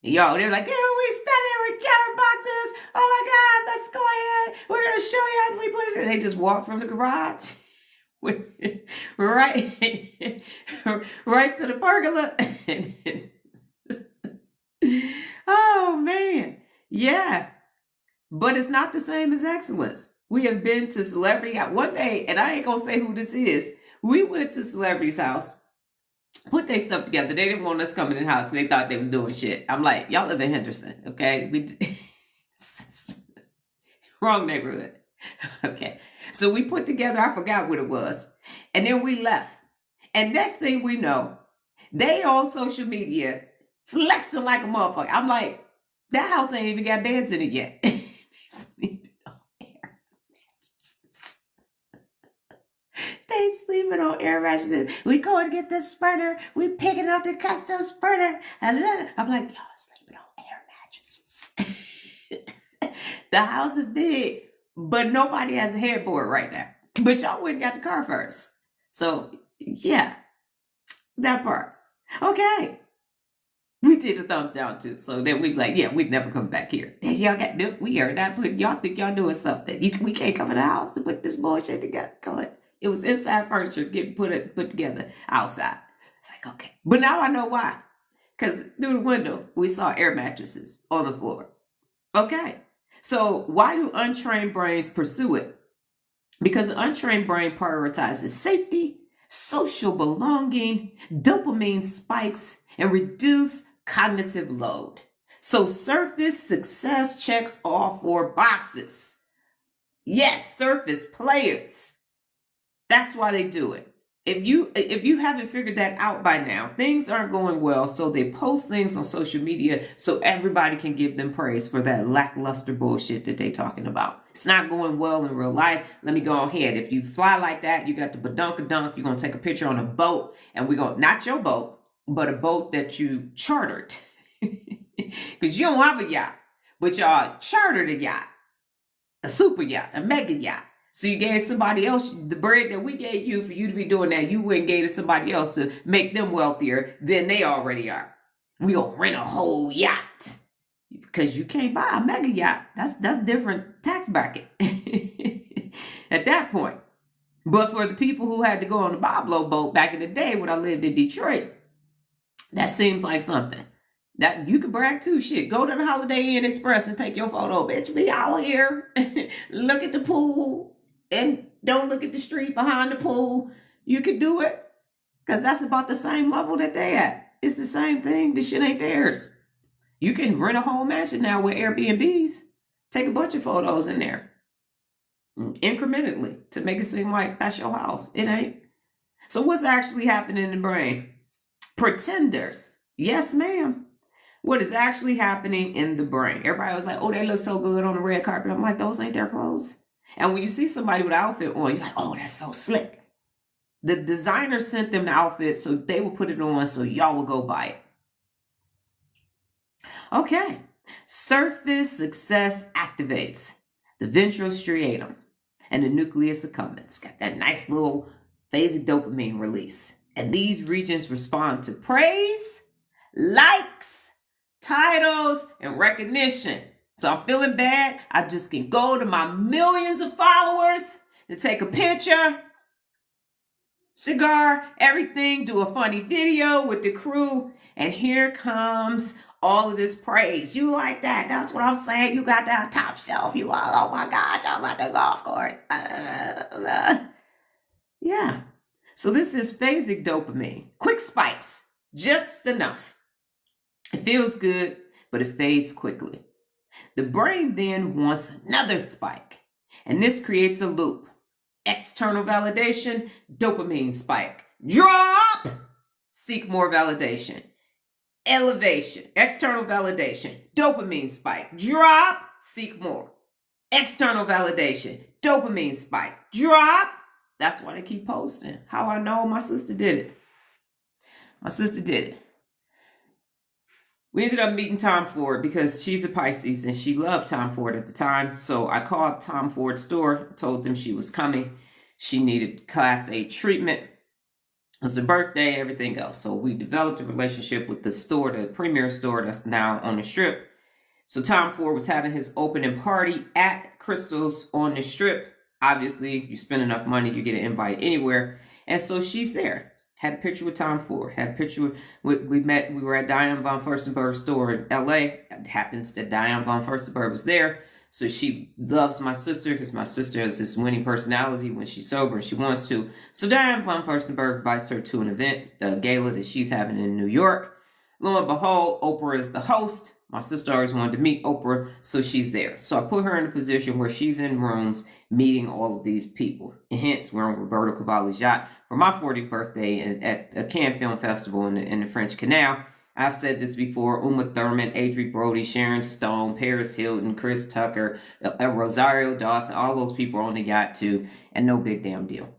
Speaker 1: Yo, they were like, yeah, we standing with counter boxes. Oh my God, let's go ahead. We're going to show you how we put it. And they just walked from the garage. right to the pergola. Oh man, yeah, but it's not the same as excellence. We have been to celebrity one day, and I ain't gonna say who this is. We went to celebrity's house, put their stuff together. They didn't want us coming in the house. They thought they was doing shit. I'm like, y'all live in Henderson, okay? Wrong neighborhood. Okay. So we put together, I forgot what it was. And then we left. And next thing we know, they on social media flexing like a motherfucker. I'm like, that house ain't even got beds in it yet. They sleeping on air mattresses. They sleeping on air mattresses. We going to get this spurter. We picking up the custom spurter. And then I'm like, y'all sleeping on air mattresses. The house is big. But nobody has a headboard right now. But y'all went and got the car first. So, yeah. That part. Okay. We did a thumbs down too. So then we like, yeah, we'd never come back here. We are not putting, y'all think y'all doing something. We can't come in the house to put this bullshit together. It was inside furniture getting put together outside. It's like, okay. But now I know why. Because through the window, we saw air mattresses on the floor. Okay. So why do untrained brains pursue it? Because the untrained brain prioritizes safety, social belonging, dopamine spikes, and reduced cognitive load. So surface success checks all 4 boxes. Yes, surface players. That's why they do it. If you haven't figured that out by now, things aren't going well, so they post things on social media so everybody can give them praise for that lackluster bullshit that they're talking about. It's not going well in real life. Let me go ahead. If you fly like that, you got the badunkadunk, you're going to take a picture on a boat, and we're going to, not your boat, but a boat that you chartered. Because you don't have a yacht, but y'all chartered a yacht, a super yacht, a mega yacht. So you gave somebody else the bread that we gave you for you to be doing that. You went and gave it to somebody else to make them wealthier than they already are. We gonna rent a whole yacht because you can't buy a mega yacht. That's different tax bracket at that point. But for the people who had to go on the Boblo boat back in the day when I lived in Detroit, that seems like something that you can brag too. Shit, go to the Holiday Inn Express and take your photo, bitch. Be out here, look at the pool. And don't look at the street behind the pool. You can do it because that's about the same level that they at. It's the same thing. This shit ain't theirs. You can rent a whole mansion now with Airbnbs. Take a bunch of photos in there incrementally to make it seem like that's your house. It ain't. So what's actually happening in the brain? Pretenders. Yes, ma'am. What is actually happening in the brain? Everybody was like, oh, they look so good on the red carpet. I'm like, those ain't their clothes. And when you see somebody with an outfit on, you're like, oh, that's so slick. The designer sent them the outfit so they will put it on so y'all will go buy it. Okay. Surface success activates the ventral striatum and the nucleus accumbens. Got that nice little phasic dopamine release. And these regions respond to praise, likes, titles, and recognition. So I'm feeling bad. I just can go to my millions of followers and take a picture, cigar, everything, do a funny video with the crew. And here comes all of this praise. You like that? That's what I'm saying. You got that top shelf. You all, oh my gosh, I like the golf course. Yeah. So this is phasic dopamine. Quick spikes. Just enough. It feels good, but it fades quickly. The brain then wants another spike, and this creates a loop. External validation, dopamine spike. Drop! Seek more validation. elevation, external validation, dopamine spike, drop, seek more. External validation, dopamine spike, drop. That's why they keep posting. How I know? My sister did it. My sister did it. We ended up meeting Tom Ford because she's a Pisces and she loved Tom Ford at the time. So I called Tom Ford's store, told them she was coming. She needed Class A treatment. It was her birthday, everything else. So we developed a relationship with the store, the premier store that's now on the Strip. So Tom Ford was having his opening party at Crystal's on the Strip. Obviously, you spend enough money, you get an invite anywhere. And so she's there. Had a picture with Tom Ford. Had a picture with, we were at Diane von Furstenberg's store in LA. It happens that Diane von Furstenberg was there. So she loves my sister because my sister has this winning personality when she's sober and she wants to. So Diane von Furstenberg invites her to an event, a gala that she's having in New York. Lo and behold, Oprah is the host. My sister always wanted to meet Oprah, so she's there. So I put her in a position where she's in rooms meeting all of these people. And hence, we're on Roberto Cavalli's yacht for my 40th birthday at a Cannes Film Festival in the French Canal. I've said this before. Uma Thurman, Adrienne Brody, Sharon Stone, Paris Hilton, Chris Tucker, Rosario Dawson, all those people are on the yacht too, and no big damn deal.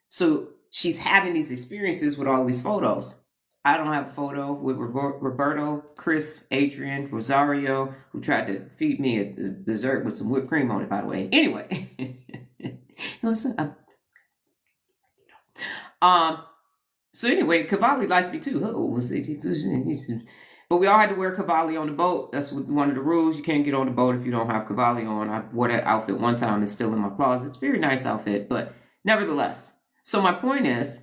Speaker 1: So she's having these experiences with all these photos. I don't have a photo with Roberto, Chris, Adrian, Rosario, who tried to feed me a dessert with some whipped cream on it, by the way. Anyway. So anyway, Cavalli likes me too. But we all had to wear Cavalli on the boat. That's one of the rules. You can't get on the boat if you don't have Cavalli on. I wore that outfit one time. It's still in my closet. It's a very nice outfit, but nevertheless. So my point is,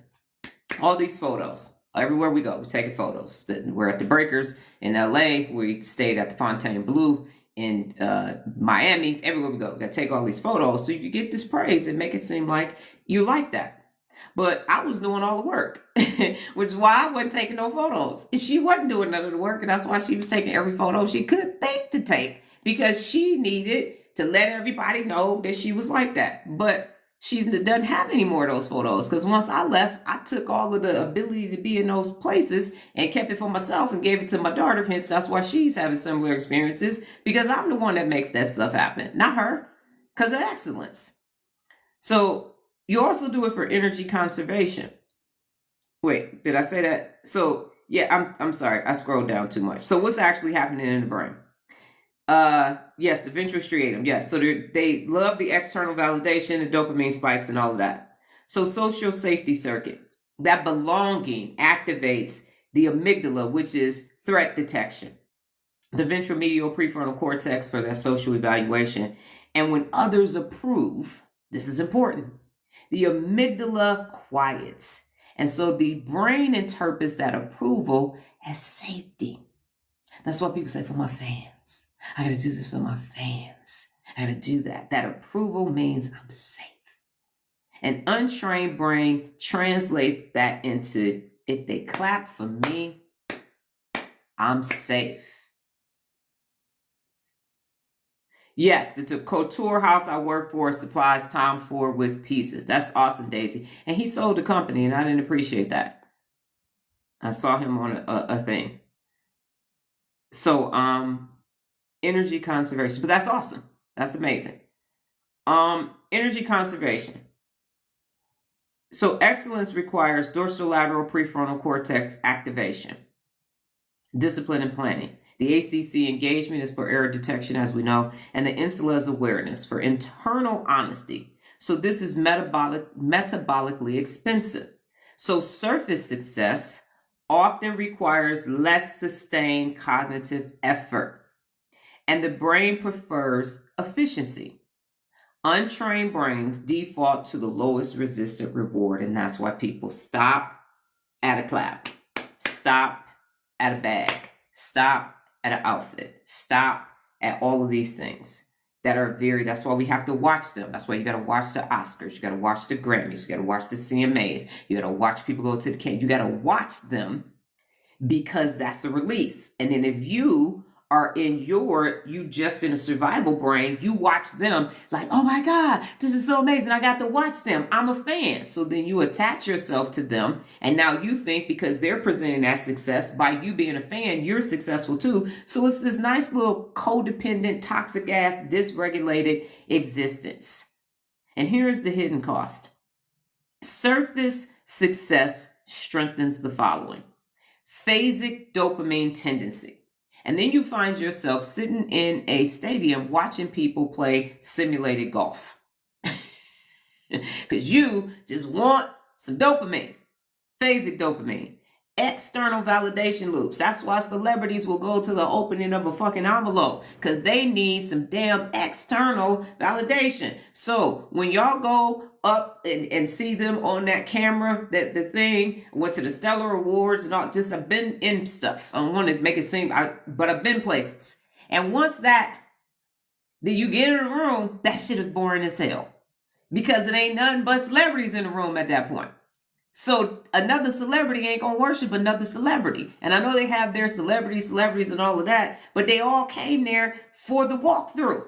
Speaker 1: all these photos. Everywhere we go, we're taking photos. We're at the Breakers in LA. We stayed at the Fontainebleau in Miami. Everywhere we go, we got to take all these photos so you get this praise and make it seem like you like that. But I was doing all the work, which is why I wasn't taking no photos. And she wasn't doing none of the work, and that's why she was taking every photo she could think to take, because she needed to let everybody know that she was like that. But she doesn't have any more of those photos, because once I left, I took all of the ability to be in those places and kept it for myself and gave it to my daughter. Hence, that's why she's having similar experiences, because I'm the one that makes that stuff happen, not her, because of excellence. So you also do it for energy conservation. Wait, did I say that? So yeah, I'm sorry, I scrolled down too much. So what's actually happening in the brain? Yes, the ventral striatum. Yes. So they love the external validation, the dopamine spikes and all of that. So social safety circuit, that belonging activates the amygdala, which is threat detection. The ventral medial prefrontal cortex for that social evaluation. And when others approve, this is important, the amygdala quiets. And so the brain interprets that approval as safety. That's why people say, for my fans. I got to do this for my fans. I got to do that. That approval means I'm safe. An untrained brain translates that into, if they clap for me, I'm safe. Yes, the couture house I work for supplies Tom Ford with pieces. That's awesome, Daisy. And he sold the company, and I didn't appreciate that. I saw him on a thing. So, energy conservation. But that's awesome. That's amazing. Energy conservation. So excellence requires dorsolateral prefrontal cortex activation, discipline and planning. The ACC engagement is for error detection, as we know, and the insula is awareness for internal honesty. So this is metabolically expensive. So surface success often requires less sustained cognitive effort, and the brain prefers efficiency. Untrained brains default to the lowest resistant reward, and that's why people stop at a clap, stop at a bag, stop at an outfit, stop at all of these things that are that's why we have to watch them. That's why you got to watch the Oscars, you got to watch the Grammys, you got to watch the CMAs, you got to watch people go to the camp, you got to watch them because that's a release. And then if you are you just in a survival brain. You watch them like, oh my God, this is so amazing. I got to watch them. I'm a fan. So then you attach yourself to them. And now you think because they're presenting that success, by you being a fan, you're successful too. So it's this nice little codependent, toxic ass, dysregulated existence. And here's the hidden cost. Surface success strengthens the following: phasic dopamine tendency. And then you find yourself sitting in a stadium watching people play simulated golf. Because you just want some dopamine. Phasic dopamine. External validation loops. That's why celebrities will go to the opening of a fucking envelope, because they need some damn external validation. So when y'all go up and see them on that camera, that the thing, went to the Stellar Awards and all, just I've been in stuff. I don't want to make it seem, but I've been places. And once then you get in the room, that shit is boring as hell, because it ain't nothing but celebrities in the room at that point. So another celebrity ain't gonna worship another celebrity. And I know they have their celebrities and all of that, but they all came there for the walkthrough.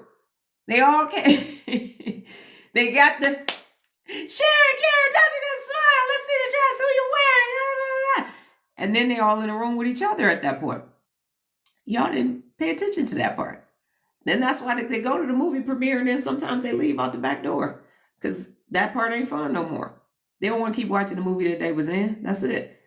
Speaker 1: They all came. They got the Sharon, Karen, Jessica, smile. Let's see the dress. Who you wearing? And then they all in a room with each other at that point. Y'all didn't pay attention to that part. Then that's why they go to the movie premiere and then sometimes they leave out the back door, because that part ain't fun no more. They don't want to keep watching the movie that they was in. That's it.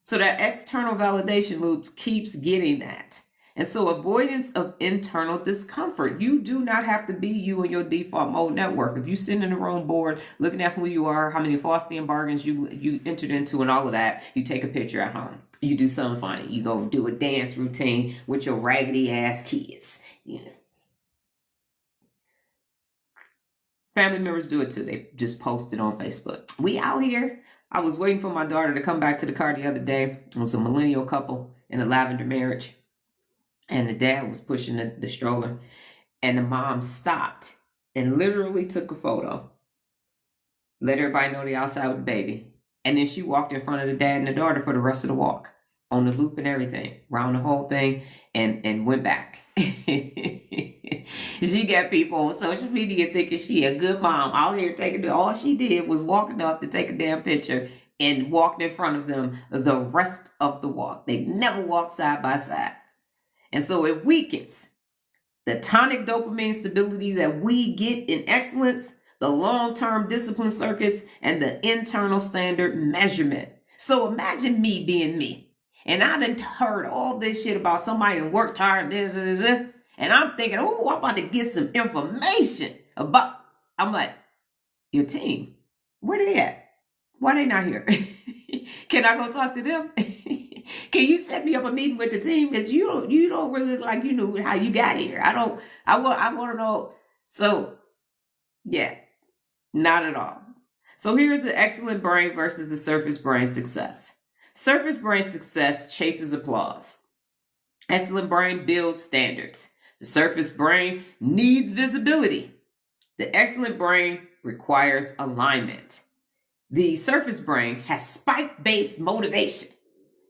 Speaker 1: So that external validation loop keeps getting that. And so avoidance of internal discomfort. You do not have to be you in your default mode network. If you sit in the room bored, looking at who you are, how many Faustian bargains you entered into and all of that, you take a picture at home. You do something funny. You go do a dance routine with your raggedy ass kids. Yeah. Family members do it too. They just post it on Facebook. We out here. I was waiting for my daughter to come back to the car the other day. It was a millennial couple in a lavender marriage. And the dad was pushing the stroller. And the mom stopped and literally took a photo. Let everybody know they outside with the baby. And then she walked in front of the dad and the daughter for the rest of the walk. On the loop and everything. Around the whole thing. And went back. She got people on social media thinking she a good mom out here taking it. All she did was walking up to take a damn picture and walked in front of them the rest of the walk. They never walked side by side. And so it weakens the tonic dopamine stability that we get in excellence, the long-term discipline circuits, and the internal standard measurement. So imagine me being me. And I done heard all this shit about somebody that worked hard, and I'm thinking, oh, I'm about to get some information about, I'm like, your team, where they at? Why they not here? Can I go talk to them? Can you set me up a meeting with the team? Because you don't really look like you knew how you got here. I want to know. So yeah, not at all. So here's the excellent brain versus the surface brain success. Surface brain success chases applause. Excellent brain builds standards. The surface brain needs visibility. The excellent brain requires alignment. The surface brain has spike-based motivation.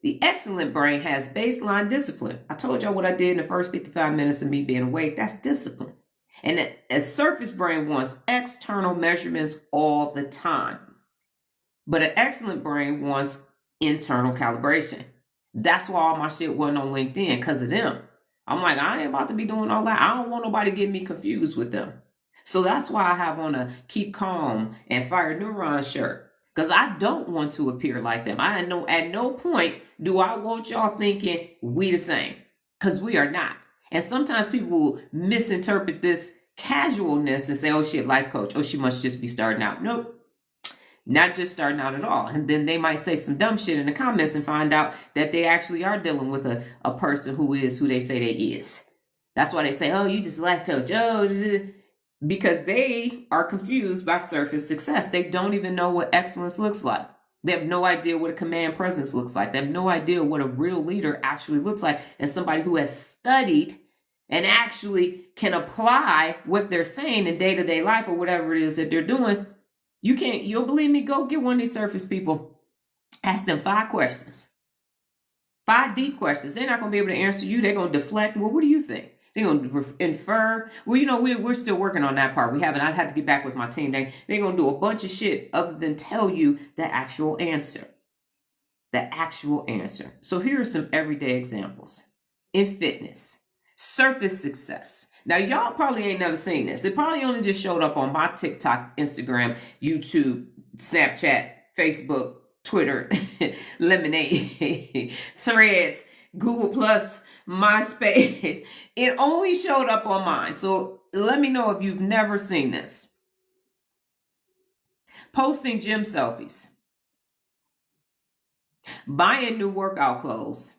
Speaker 1: The excellent brain has baseline discipline. I told y'all what I did in the first 55 minutes of me being awake. That's discipline. And a surface brain wants external measurements all the time. But an excellent brain wants internal calibration. That's why all my shit wasn't on LinkedIn, because of them. I'm like, I ain't about to be doing all that. I don't want nobody getting me confused with them. So that's why I have on a keep calm and fire neurons shirt. Because I don't want to appear like them. I know at no point do I want y'all thinking we the same. Because we are not. And sometimes people will misinterpret this casualness and say, oh shit, life coach. Oh, she must just be starting out. Nope. Not just starting out at all. And then they might say some dumb shit in the comments and find out that they actually are dealing with a person who is who they say they is. That's why they say, oh, you just life coach. Oh, because they are confused by surface success. They don't even know what excellence looks like. They have no idea what a command presence looks like. They have no idea what a real leader actually looks like. And somebody who has studied and actually can apply what they're saying in day-to-day life or whatever it is that they're doing. You'll believe me, go get one of these surface people. Ask them 5 questions. 5 deep questions. They're not going to be able to answer you. They're going to deflect. Well, what do you think? They're going to infer. Well, you know, we're still working on that part. I'd have to get back with my team. They're going to do a bunch of shit other than tell you the actual answer. The actual answer. So here are some everyday examples. In fitness, surface success. Now, y'all probably ain't never seen this. It probably only just showed up on my TikTok, Instagram, YouTube, Snapchat, Facebook, Twitter, Lemonade, Threads, Google Plus, MySpace. It only showed up on mine. So let me know if you've never seen this. Posting gym selfies. Buying new workout clothes.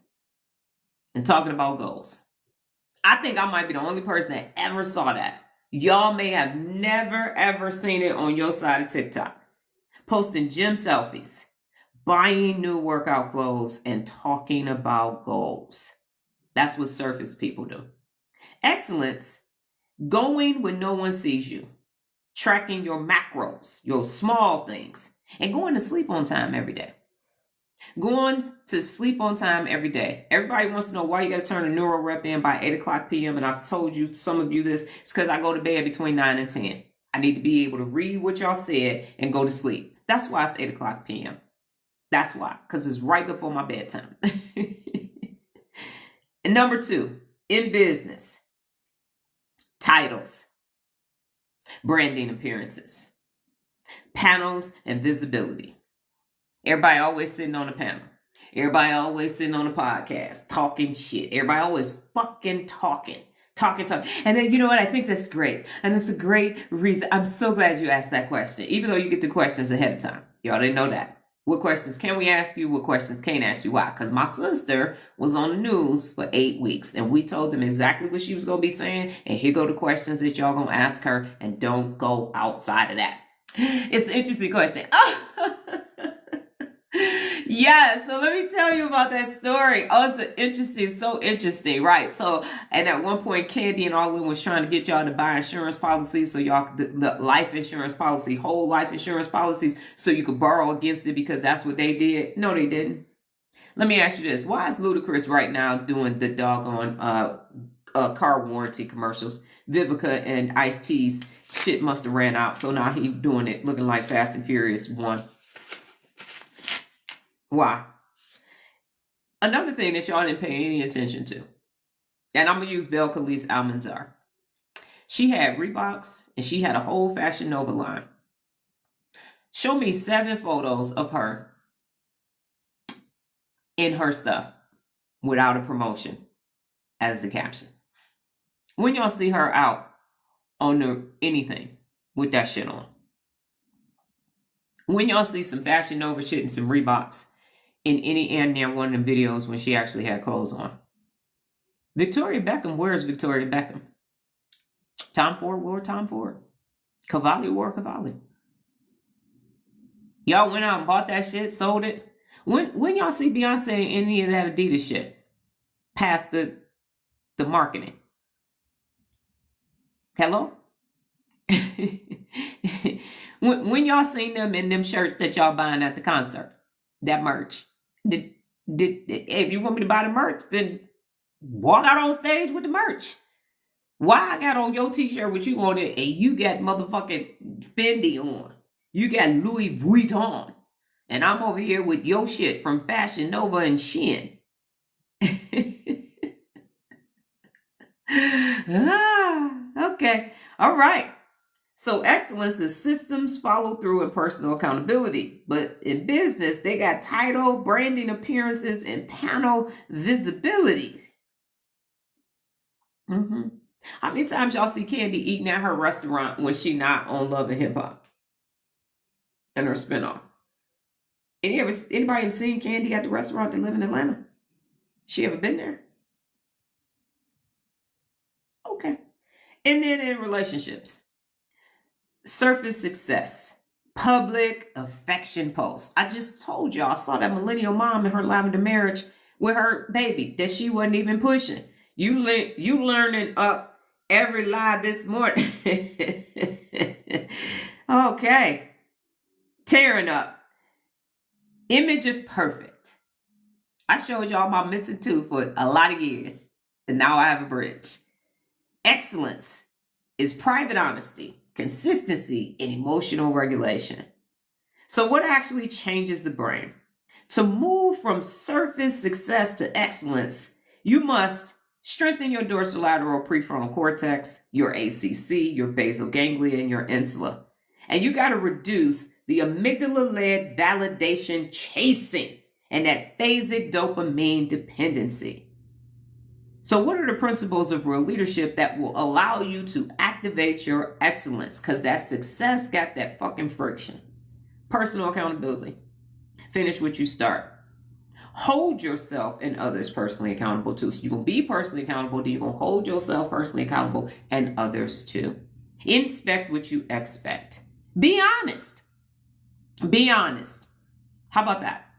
Speaker 1: And talking about goals. I think I might be the only person that ever saw that. Y'all may have never, ever seen it on your side of TikTok. Posting gym selfies, buying new workout clothes, and talking about goals. That's what surface people do. Excellence, going when no one sees you. Tracking your macros, your small things, and going to sleep on time every day. Going to sleep on time every day. Everybody wants to know why you got to turn a neuro rep in by 8 o'clock p.m. And I've told you, some of you this, it's because I go to bed between 9 and 10. I need to be able to read what y'all said and go to sleep. That's why it's 8 o'clock p.m. That's why, because it's right before my bedtime. And number 2, in business, titles, branding appearances, panels, and visibility. Everybody always sitting on a panel. Everybody always sitting on a podcast, talking shit. Everybody always fucking talking. And then, you know what? I think that's great. And it's a great reason. I'm so glad you asked that question, even though you get the questions ahead of time. Y'all didn't know that. What questions can we ask you? What questions can't ask you? Why? Because my sister was on the news for 8 weeks, and we told them exactly what she was going to be saying. And here go the questions that y'all going to ask her, and don't go outside of that. It's an interesting question. Yeah, so let me tell you about that story. Oh, it's so interesting, right? So, and at one point, Candy and all of them was trying to get y'all to buy insurance policies, so y'all, the life insurance policy, whole life insurance policies, so you could borrow against it because that's what they did. No, they didn't. Let me ask you this. Why is Ludacris right now doing the doggone car warranty commercials? Vivica and Ice-T's shit must have ran out, so now he's doing it looking like Fast and Furious 1. Why? Another thing that y'all didn't pay any attention to, and I'm going to use Belle Khali's Almanzar. She had Reeboks, and she had a whole Fashion Nova line. Show me 7 photos of her in her stuff without a promotion as the caption. When y'all see her out on anything with that shit on. When y'all see some Fashion Nova shit and some Reeboks in any and near one of the videos when she actually had clothes on. Victoria Beckham, where's Victoria Beckham? Tom Ford wore Tom Ford. Cavalli wore Cavalli. Y'all went out and bought that shit, sold it. When y'all see Beyonce in any of that Adidas shit? Past the marketing. Hello? when y'all seen them in them shirts that y'all buying at the concert? That merch. If you want me to buy the merch, then walk out on stage with the merch. Why I got on your t-shirt what you wanted and you got motherfucking Fendi on. You got Louis Vuitton. And I'm over here with your shit from Fashion Nova and Shein. Okay. All right. So excellence is systems, follow through, and personal accountability. But in business, they got title, branding appearances, and panel visibility. How many times y'all see Candy eating at her restaurant when she not on Love and Hip Hop and her spinoff? Anybody ever seen Candy at the restaurant that live in Atlanta? She ever been there? Okay. And then in relationships. Surface success, public affection post. I just told y'all, I saw that millennial mom in her lavender marriage with her baby that she wasn't even pushing. You learning up every lie this morning. Okay. Tearing up. Image of perfect. I showed y'all my missing tooth for a lot of years, and now I have a bridge. Excellence is private honesty, consistency, and emotional regulation. So what actually changes the brain? To move from surface success to excellence, you must strengthen your dorsolateral prefrontal cortex, your ACC, your basal ganglia, and your insula. And you got to reduce the amygdala-led validation chasing and that phasic dopamine dependency. So what are the principles of real leadership that will allow you to activate your excellence? Because that success got that fucking friction. Personal accountability. Finish what you start. Hold yourself and others personally accountable too. So you're going to be personally accountable, then you're going to hold yourself personally accountable and others too. Inspect what you expect. Be honest. Be honest. How about that?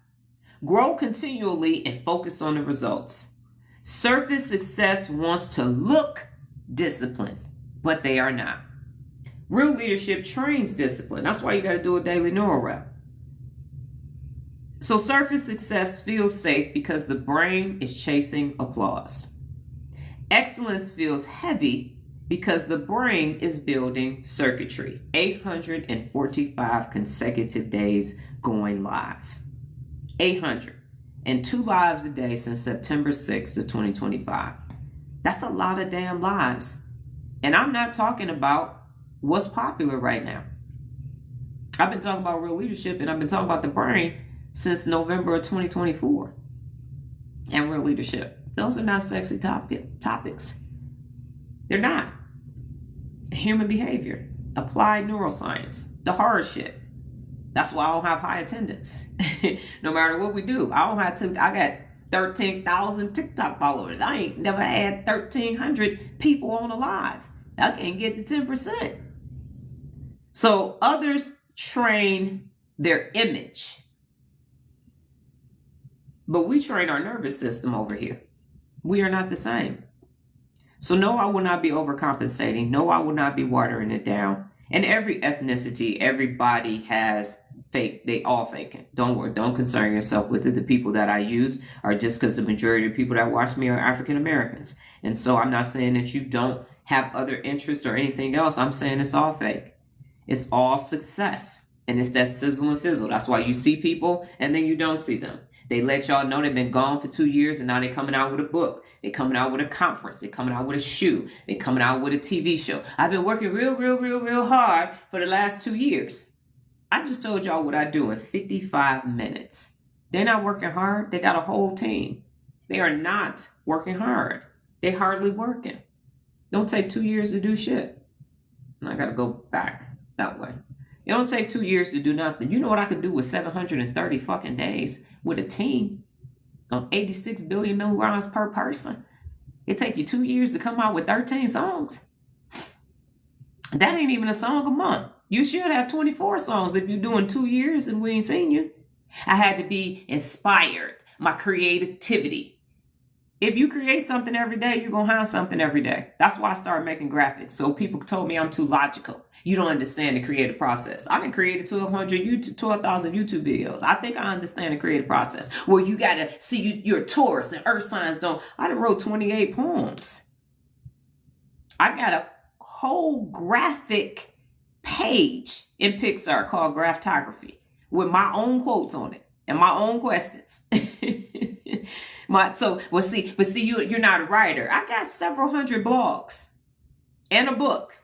Speaker 1: Grow continually and focus on the results. Surface success wants to look disciplined, but they are not. Real leadership trains discipline. That's why you got to do a daily neural rep. So surface success feels safe because the brain is chasing applause. Excellence feels heavy because the brain is building circuitry. 845 consecutive days going live. 800. And 2 lives a day since September 6th of 2025. That's a lot of damn lives. And I'm not talking about what's popular right now. I've been talking about real leadership and I've been talking about the brain since November of 2024. And real leadership. Those are not sexy topics. They're not. Human behavior. Applied neuroscience. The hard shit. That's why I don't have high attendance. No matter what we do. I got 13,000 TikTok followers. I ain't never had 1,300 people on a live. I can't get to 10%. So others train their image. But we train our nervous system over here. We are not the same. So no, I will not be overcompensating. No, I will not be watering it down. And every ethnicity, everybody has fake. They all fake it. Don't worry. Don't concern yourself with it. The people that I use are just because the majority of people that watch me are African Americans. And so I'm not saying that you don't have other interests or anything else. I'm saying it's all fake. It's all success. And it's that sizzle and fizzle. That's why you see people and then you don't see them. They let y'all know they've been gone for 2 years and now they're coming out with a book. They're coming out with a conference. They're coming out with a shoe. They're coming out with a TV show. I've been working real hard for the last 2 years. I just told y'all what I do in 55 minutes. They're not working hard. They got a whole team. They are not working hard. They're hardly working. Don't take 2 years to do shit. And I got to go back that way. It don't take 2 years to do nothing. You know what I could do with 730 fucking days with a team on 86 billion neurons per person? It take you 2 years to come out with 13 songs. That ain't even a song a month. You should have 24 songs if you're doing 2 years and we ain't seen you. I had to be inspired. My creativity. If you create something every day, you're going to have something every day. That's why I started making graphics. So people told me I'm too logical. You don't understand the creative process. I done created 12,000 YouTube videos. I think I understand the creative process. Well, you got to see your Taurus and earth signs don't. I done wrote 28 poems. I got a whole graphic page in Pixar called Graphotography with my own quotes on it and my own questions. You're not a writer. I got several hundred blogs and a book.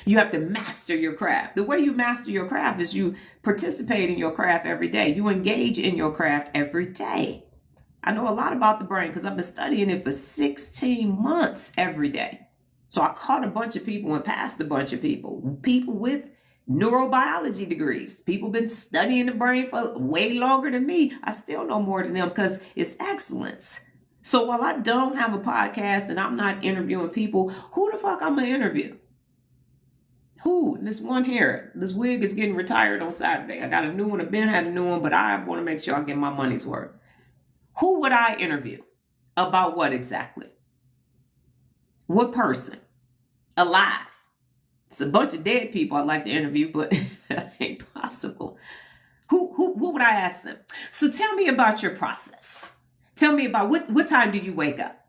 Speaker 1: You have to master your craft. The way you master your craft is you participate in your craft every day. You engage in your craft every day. I know a lot about the brain because I've been studying it for 16 months every day. So I caught a bunch of people and passed a bunch of people. People with neurobiology degrees. People been studying the brain for way longer than me. I still know more than them because it's excellence. So while I don't have a podcast and I'm not interviewing people, who the fuck I'm going to interview? Who? This one here. This wig is getting retired on Saturday. I got a new one. I've been had a new one, but I want to make sure I get my money's worth. Who would I interview? About what exactly? What person? Alive. It's a bunch of dead people I'd like to interview, but that ain't possible. What would I ask them? So tell me about your process. Tell me about what time do you wake up?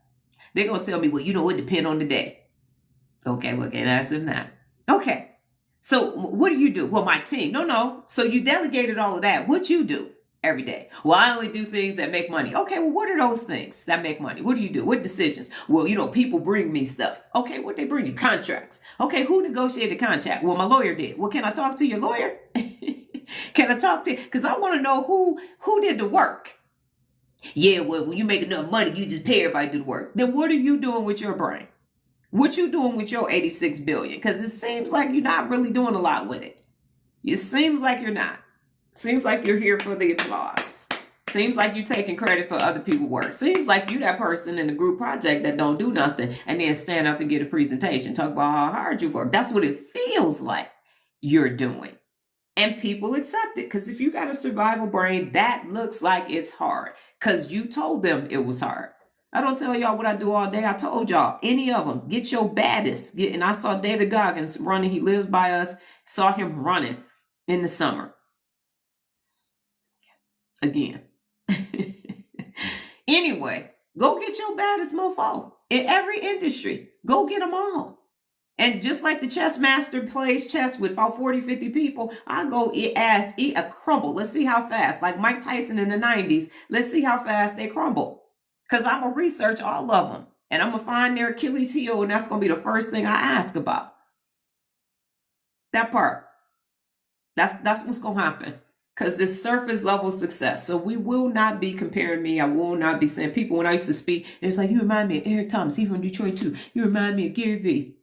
Speaker 1: They're going to tell me, well, it depends on the day. Okay, well, can't ask them that. Okay. So what do you do? Well, my team. No. So you delegated all of that. What you do every day? Well, I only do things that make money. Okay, well, what are those things that make money? What do you do? What decisions? Well, people bring me stuff. Okay, what they bring you? Contracts. Okay, who negotiated the contract? Well, my lawyer did. Well, can I talk to your lawyer? Can I talk to you? Because I want to know who did the work. Yeah, well, when you make enough money, you just pay everybody to do the work. Then what are you doing with your brain? What you doing with your 86 billion? Because it seems like you're not really doing a lot with it. It seems like you're not. Seems like you're here for the applause. Seems like you're taking credit for other people's work. Seems like you that person in the group project that don't do nothing and then stand up and get a presentation. Talk about how hard you work. That's what it feels like you're doing. And people accept it. Because if you got a survival brain, that looks like it's hard. Because you told them it was hard. I don't tell y'all what I do all day. I told y'all, any of them, get your baddest. And I saw David Goggins running. He lives by us. Saw him running in the summer. Again. Anyway, go get your baddest mofo in every industry. Go get them all. And just like the chess master plays chess with about 40, 50 people, I go eat a crumble. Let's see how fast. Like Mike Tyson in the 90s. Let's see how fast they crumble. Because I'm going to research all of them. And I'm going to find their Achilles heel. And that's going to be the first thing I ask about. That part. That's what's going to happen. Because this surface level success. So we will not be comparing me. I will not be saying people, when I used to speak, it was like, you remind me of Eric Thomas. He's from Detroit too. You remind me of Gary Vee.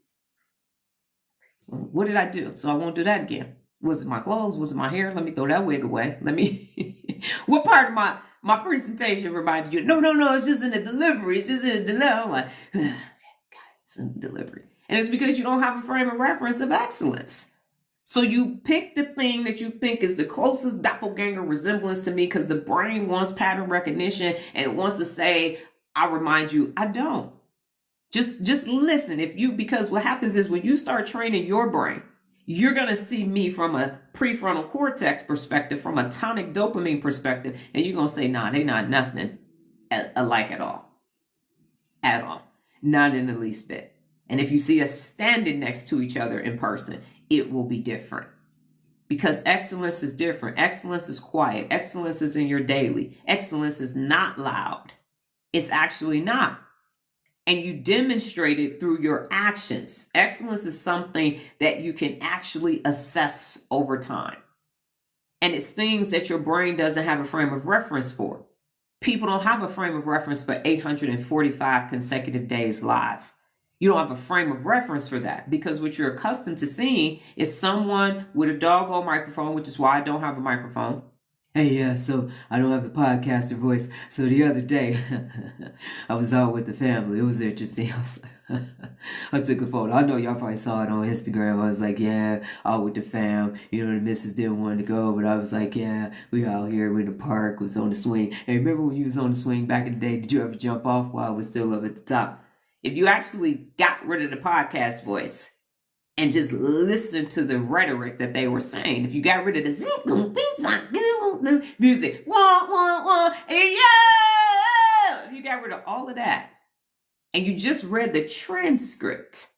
Speaker 1: What did I do? So I won't do that again. Was it my clothes? Was it my hair? Let me throw that wig away. What part of my presentation reminded you? No. It's just in the delivery. It's just in the delivery. I'm like, God, it's in the delivery. And it's because you don't have a frame of reference of excellence. So you pick the thing that you think is the closest doppelganger resemblance to me because the brain wants pattern recognition and it wants to say, I remind you. I don't. Just listen. Because what happens is when you start training your brain, you're going to see me from a prefrontal cortex perspective, from a tonic dopamine perspective, and you're going to say, nah, they not nothing alike at all. At all. Not in the least bit. And if you see us standing next to each other in person, it will be different. Because excellence is different. Excellence is quiet. Excellence is in your daily. Excellence is not loud. It's actually not. And you demonstrate it through your actions. Excellence is something that you can actually assess over time. And it's things that your brain doesn't have a frame of reference for. People don't have a frame of reference for 845 consecutive days live. You don't have a frame of reference for that because what you're accustomed to seeing is someone with a doggone microphone, which is why I don't have a microphone. Hey, yeah, so I don't have the podcaster voice. So the other day, I was out with the family. It was interesting. I took a photo. I know y'all probably saw it on Instagram. I was like, yeah, out with the fam. The missus didn't want to go, but I was like, yeah, we out here. We in the park. Was on the swing. Hey, remember when you was on the swing back in the day? Did you ever jump off while I was still up at the top? If you actually got rid of the podcast voice and just listen to the rhetoric that they were saying, if you got rid of the music, if you got rid of all of that and you just read the transcript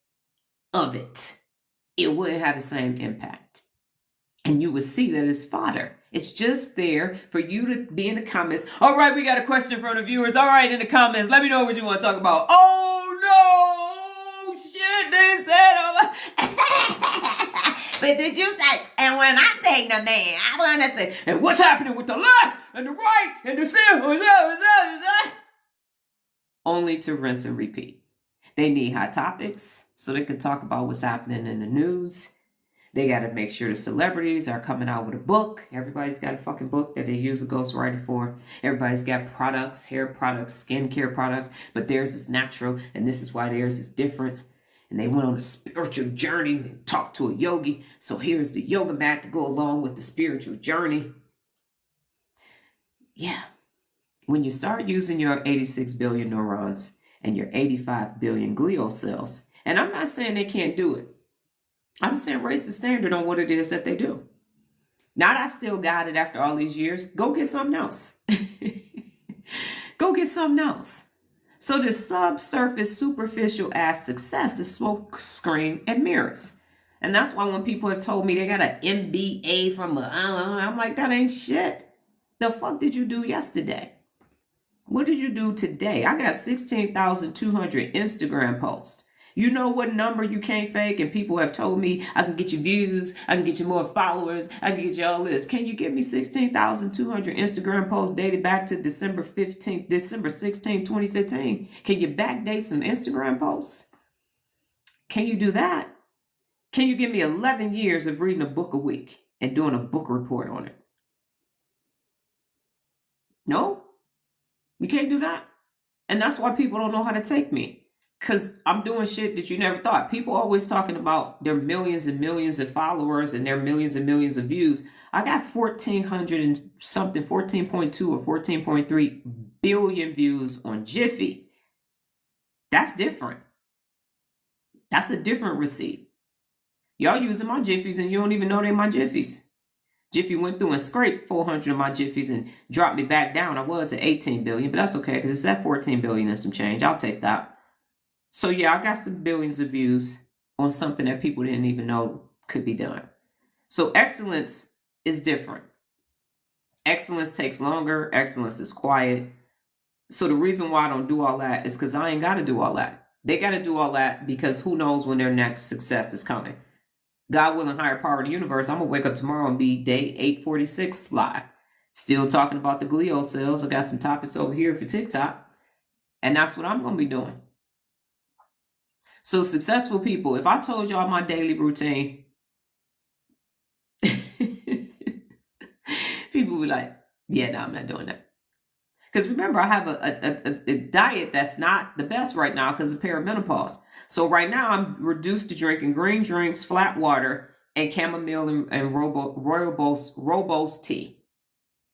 Speaker 1: of it, it wouldn't have the same impact. And you would see that it's fodder. It's just there for you to be in the comments. All right, we got a question from the viewers. All right, in the comments, let me know what you want to talk about. Oh, no, shit, they said, but did you say, and when I think the man, I want to say, and what's happening with the left and the right and the center? What's up? Only to rinse and repeat. They need hot topics so they can talk about what's happening in the news. They got to make sure the celebrities are coming out with a book. Everybody's got a fucking book that they use a ghostwriter for. Everybody's got products, hair products, skincare products, but theirs is natural, and this is why theirs is different. And they went on a spiritual journey and talked to a yogi. So here's the yoga mat to go along with the spiritual journey. Yeah. When you start using your 86 billion neurons and your 85 billion glial cells, and I'm not saying they can't do it. I'm saying raise the standard on what it is that they do. Now that I still got it after all these years, go get something else. Go get something else. So this subsurface, superficial ass success is smoke screen and mirrors. And that's why when people have told me they got an MBA from I'm like, that ain't shit. The fuck did you do yesterday? What did you do today? I got 16,200 Instagram posts. You know what number you can't fake? And people have told me I can get you views, I can get you more followers, I can get you all this. Can you give me 16,200 Instagram posts dated back to December 16, 2015? Can you backdate some Instagram posts? Can you do that? Can you give me 11 years of reading a book a week and doing a book report on it? No? You can't do that? And that's why people don't know how to take me. Because I'm doing shit that you never thought. People always talking about their millions and millions of followers and their millions and millions of views. I got 1,400 and something, 14.2 or 14.3 billion views on Jiffy. That's different. That's a different receipt. Y'all using my Jiffies and you don't even know they're my Jiffies. Jiffy went through and scraped 400 of my Jiffies and dropped me back down. I was at 18 billion, but that's okay because it's at 14 billion and some change. I'll take that. So yeah, I got some billions of views on something that people didn't even know could be done. So excellence is different. Excellence takes longer. Excellence is quiet. So the reason why I don't do all that is because I ain't got to do all that. They got to do all that because who knows when their next success is coming. God willing, higher power of the universe, I'm going to wake up tomorrow and be day 846 live. Still talking about the glial cells. I got some topics over here for TikTok. And that's what I'm going to be doing. So successful people, if I told y'all my daily routine, people would be like, yeah, no, I'm not doing that. Because remember, I have a diet that's not the best right now because of perimenopause. So right now I'm reduced to drinking green drinks, flat water, and chamomile and rooibos tea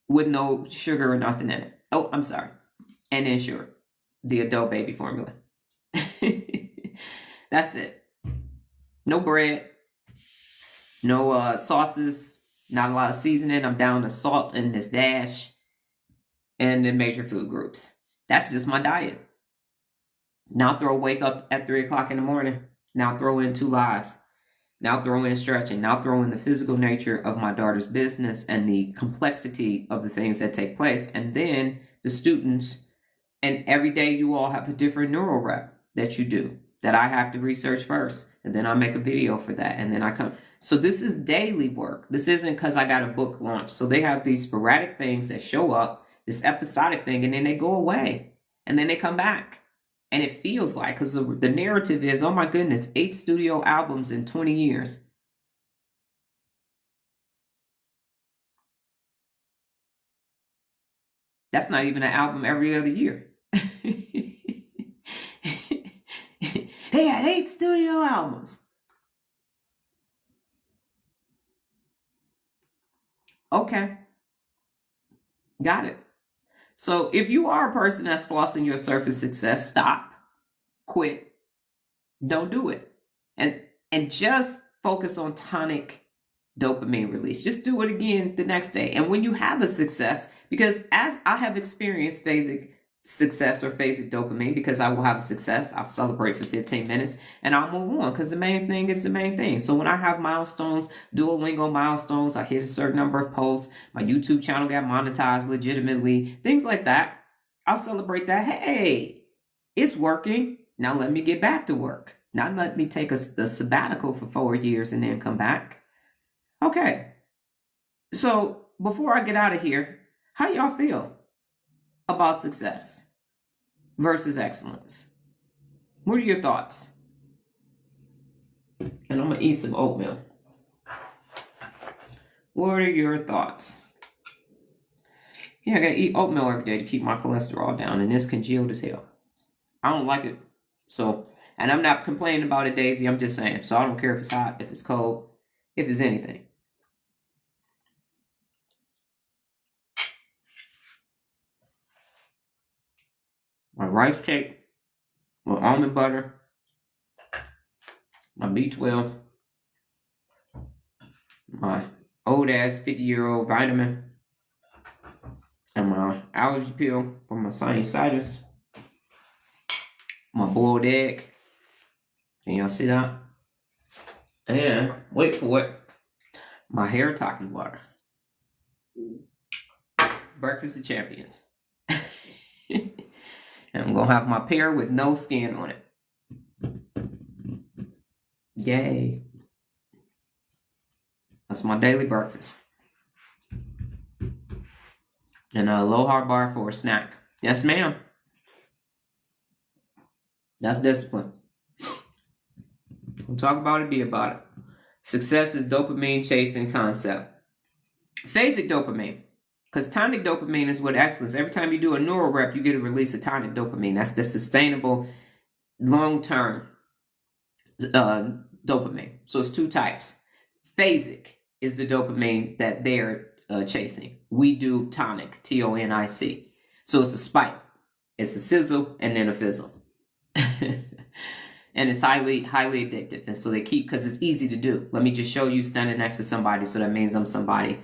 Speaker 1: with no sugar or nothing in it. Oh, I'm sorry. And then sugar, the adult baby formula. That's it. No bread, no sauces, not a lot of seasoning. I'm down to salt in this dash and the major food groups. That's just my diet. Now wake up at 3 o'clock in the morning. Now throw in 2 lives. Now throw in stretching. Now throw in the physical nature of my daughter's business and the complexity of the things that take place. And then the students, and every day you all have a different neural rep that you do. That I have to research first, and then I make a video for that, and then I come. So this is daily work. This isn't because I got a book launch. So they have these sporadic things that show up, this episodic thing, and then they go away, and then they come back. And it feels like, because the narrative is, oh my goodness, 8 studio albums in 20 years. That's not even an album every other year. They had 8 studio albums. Okay. Got it. So if you are a person that's flossing your surface success, stop. Quit. Don't do it. And just focus on tonic dopamine release. Just do it again the next day. And when you have a success, because as I have experienced phasic success or phasic dopamine, because I will have a success, I'll celebrate for 15 minutes and I'll move on because the main thing is the main thing. So when I have milestones, Duolingo milestones, I hit a certain number of posts, my YouTube channel got monetized legitimately, things like that, I'll celebrate that. Hey, it's working. Now let me get back to work. Not let me take a sabbatical for 4 years and then come back. Okay. So before I get out of here, how y'all feel about success versus excellence? What are your thoughts? And I'm going to eat some oatmeal. What are your thoughts? Yeah, I got to eat oatmeal every day to keep my cholesterol down, and it's congealed as hell. I don't like it. So, and I'm not complaining about it, Daisy. I'm just saying. So I don't care if it's hot, if it's cold, if it's anything. My rice cake with almond butter, my B12, my old ass 50-year-old vitamin and my allergy pill for my sinusitis, my boiled egg. Can y'all see that? And wait for it. My hair talking water. Breakfast of champions. And I'm gonna have my pear with no skin on it. Yay. That's my daily breakfast. And a low hard bar for a snack. Yes, ma'am. That's discipline. We'll talk about it, be about it. Success is dopamine chasing concept. Phasic dopamine. Because tonic dopamine is what excellence. Every time you do a neural rep, you get a release of tonic dopamine. That's the sustainable, long-term dopamine. So it's two types. Phasic is the dopamine that they're chasing. We do tonic, T-O-N-I-C. So it's a spike. It's a sizzle and then a fizzle. And it's highly addictive. And so they keep, because it's easy to do. Let me just show you standing next to somebody, so that means I'm somebody.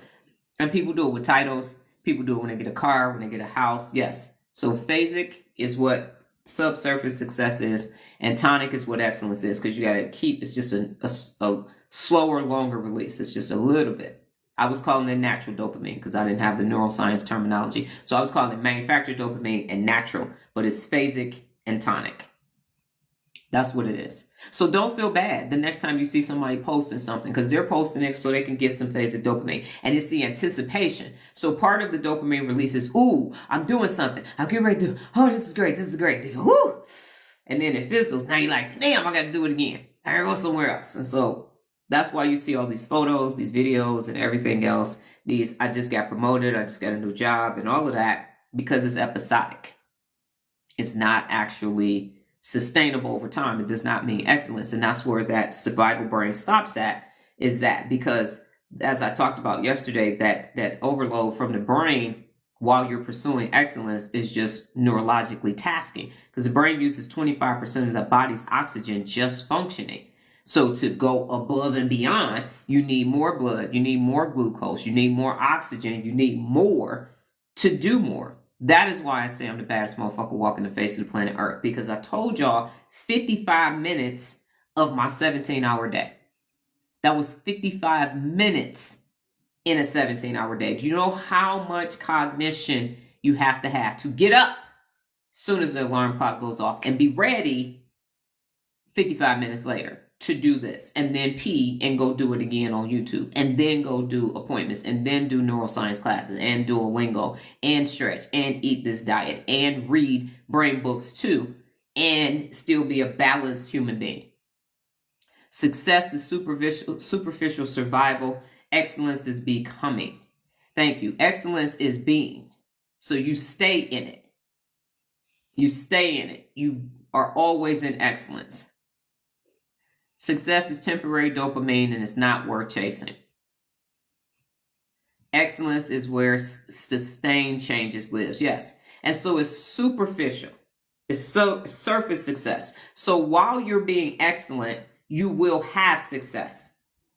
Speaker 1: And people do it with titles. People do it when they get a car, when they get a house. Yes. So phasic is what subsurface success is, and tonic is what excellence is, because you got to keep, it's just a slower, longer release. It's just a little bit. I was calling it natural dopamine because I didn't have the neuroscience terminology. So I was calling it manufactured dopamine and natural, but it's phasic and tonic. That's what it is. So don't feel bad the next time you see somebody posting something, because they're posting it so they can get some phasic dopamine. And it's the anticipation. So part of the dopamine release is, ooh, I'm doing something. I'm getting ready to do, oh, this is great. This is great. They go, woo. And then it fizzles. Now you're like, damn, I got to do it again. I got to go somewhere else. And so that's why you see all these photos, these videos, and everything else. These, I just got promoted. I just got a new job and all of that, because it's episodic. It's not actually sustainable over time. It does not mean excellence. And that's where that survival brain stops at, is that because, as I talked about yesterday, that overload from the brain while you're pursuing excellence is just neurologically tasking, because the brain uses 25% of the body's oxygen just functioning. So to go above and beyond, you need more blood, you need more glucose, you need more oxygen, you need more to do more. That is why I say I'm the baddest motherfucker walking the face of the planet Earth, because I told y'all 55 minutes of my 17-hour day. That was 55 minutes in a 17-hour day. Do you know how much cognition you have to get up as soon as the alarm clock goes off and be ready 55 minutes later to do this, and then pee and go do it again on YouTube, and then go do appointments, and then do neuroscience classes, and Duolingo, and stretch, and eat this diet, and read brain books too, and still be a balanced human being? Success is superficial survival. Excellence is becoming. Thank you. Excellence is being. So you stay in it. You stay in it. You are always in excellence. Success is temporary dopamine, and it's not worth chasing. Excellence is where sustained changes lives. Yes. And so it's superficial. It's so surface success. So while you're being excellent, you will have success,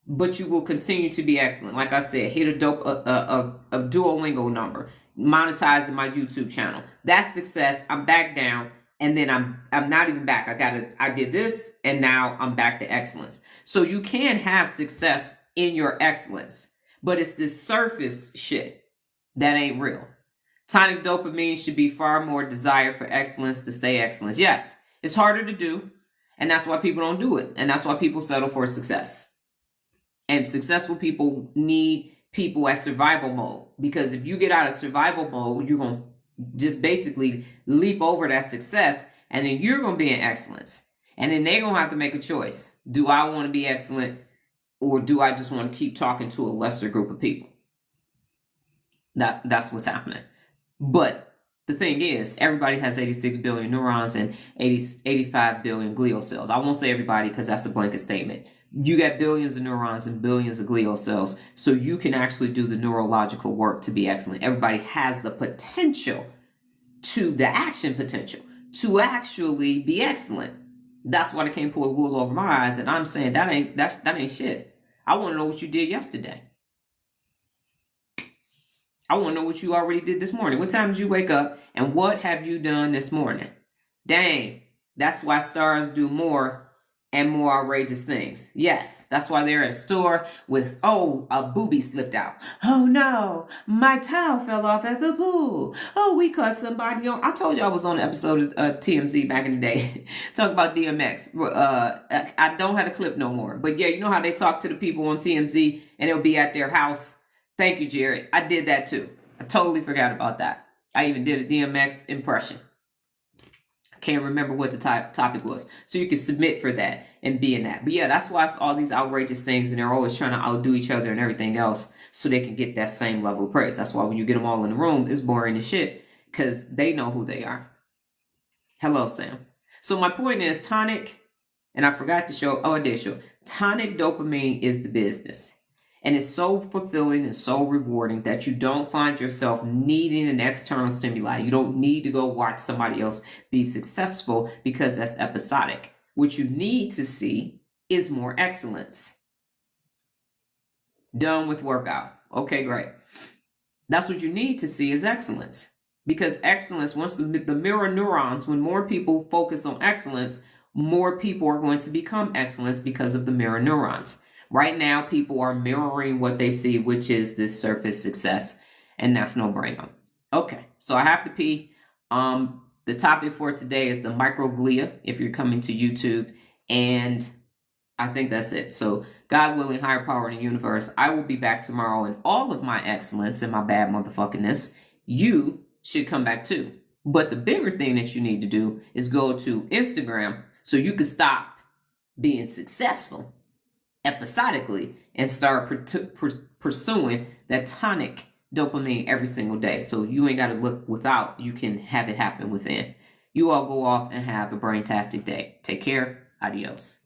Speaker 1: but you will continue to be excellent. Like I said, hit a Duolingo number, monetizing my YouTube channel. That's success. I'm back down. And then I'm not even back. I did this, and now I'm back to excellence. So you can have success in your excellence, but it's this surface shit that ain't real. Tonic dopamine should be far more desired for excellence to stay excellent. Yes, it's harder to do, and that's why people don't do it. And that's why people settle for success. And successful people need people at survival mode, because if you get out of survival mode, you're going to just basically leap over that success, and then you're going to be in excellence. And then they're going to have to make a choice. Do I want to be excellent, or do I just want to keep talking to a lesser group of people? That's what's happening. But the thing is, everybody has 86 billion neurons and 85 billion glial cells. I won't say everybody, because that's a blanket statement. You got billions of neurons and billions of glial cells, so you can actually do the neurological work to be excellent. Everybody has the potential, the action potential, to actually be excellent. That's why they can't pull the wool over my eyes, and I'm saying that ain't shit. I want to know what you did yesterday. I want to know what you already did this morning. What time did you wake up and what have you done this morning? Dang, that's why stars do more and more outrageous things. Yes, that's why they're at a store with, oh, a booby slipped out. Oh no, my towel fell off at the pool. Oh, we caught somebody on. I told you I was on an episode of TMZ back in the day. Talk about DMX. I don't have a clip no more. But yeah, you know how they talk to the people on TMZ and it'll be at their house. Thank you, Jared. I did that too. I totally forgot about that. I even did a DMX impression. Can't remember what the topic was. So you can submit for that and be in that. But yeah, that's why it's all these outrageous things and they're always trying to outdo each other and everything else so they can get that same level of praise. That's why when you get them all in the room, it's boring as shit because they know who they are. Hello, Sam. So my point is tonic, and I forgot to show, I did show, tonic dopamine is the business. And it's so fulfilling and so rewarding that you don't find yourself needing an external stimuli. You don't need to go watch somebody else be successful because that's episodic. What you need to see is more excellence. Done with workout. Okay, great. That's what you need to see is excellence. Because excellence, once the mirror neurons, when more people focus on excellence, more people are going to become excellence because of the mirror neurons. Right now, people are mirroring what they see, which is this surface success, and that's no brainer. Okay, so I have to pee. The topic for today is the microglia, if you're coming to YouTube, and I think that's it. So, God willing, higher power in the universe, I will be back tomorrow in all of my excellence and my bad motherfuckingness. You should come back too. But the bigger thing that you need to do is go to Instagram so you can stop being successful episodically and start pursuing that tonic dopamine every single day. So you ain't got to look without, you can have it happen within. You all go off and have a brain-tastic day. Take care. Adios.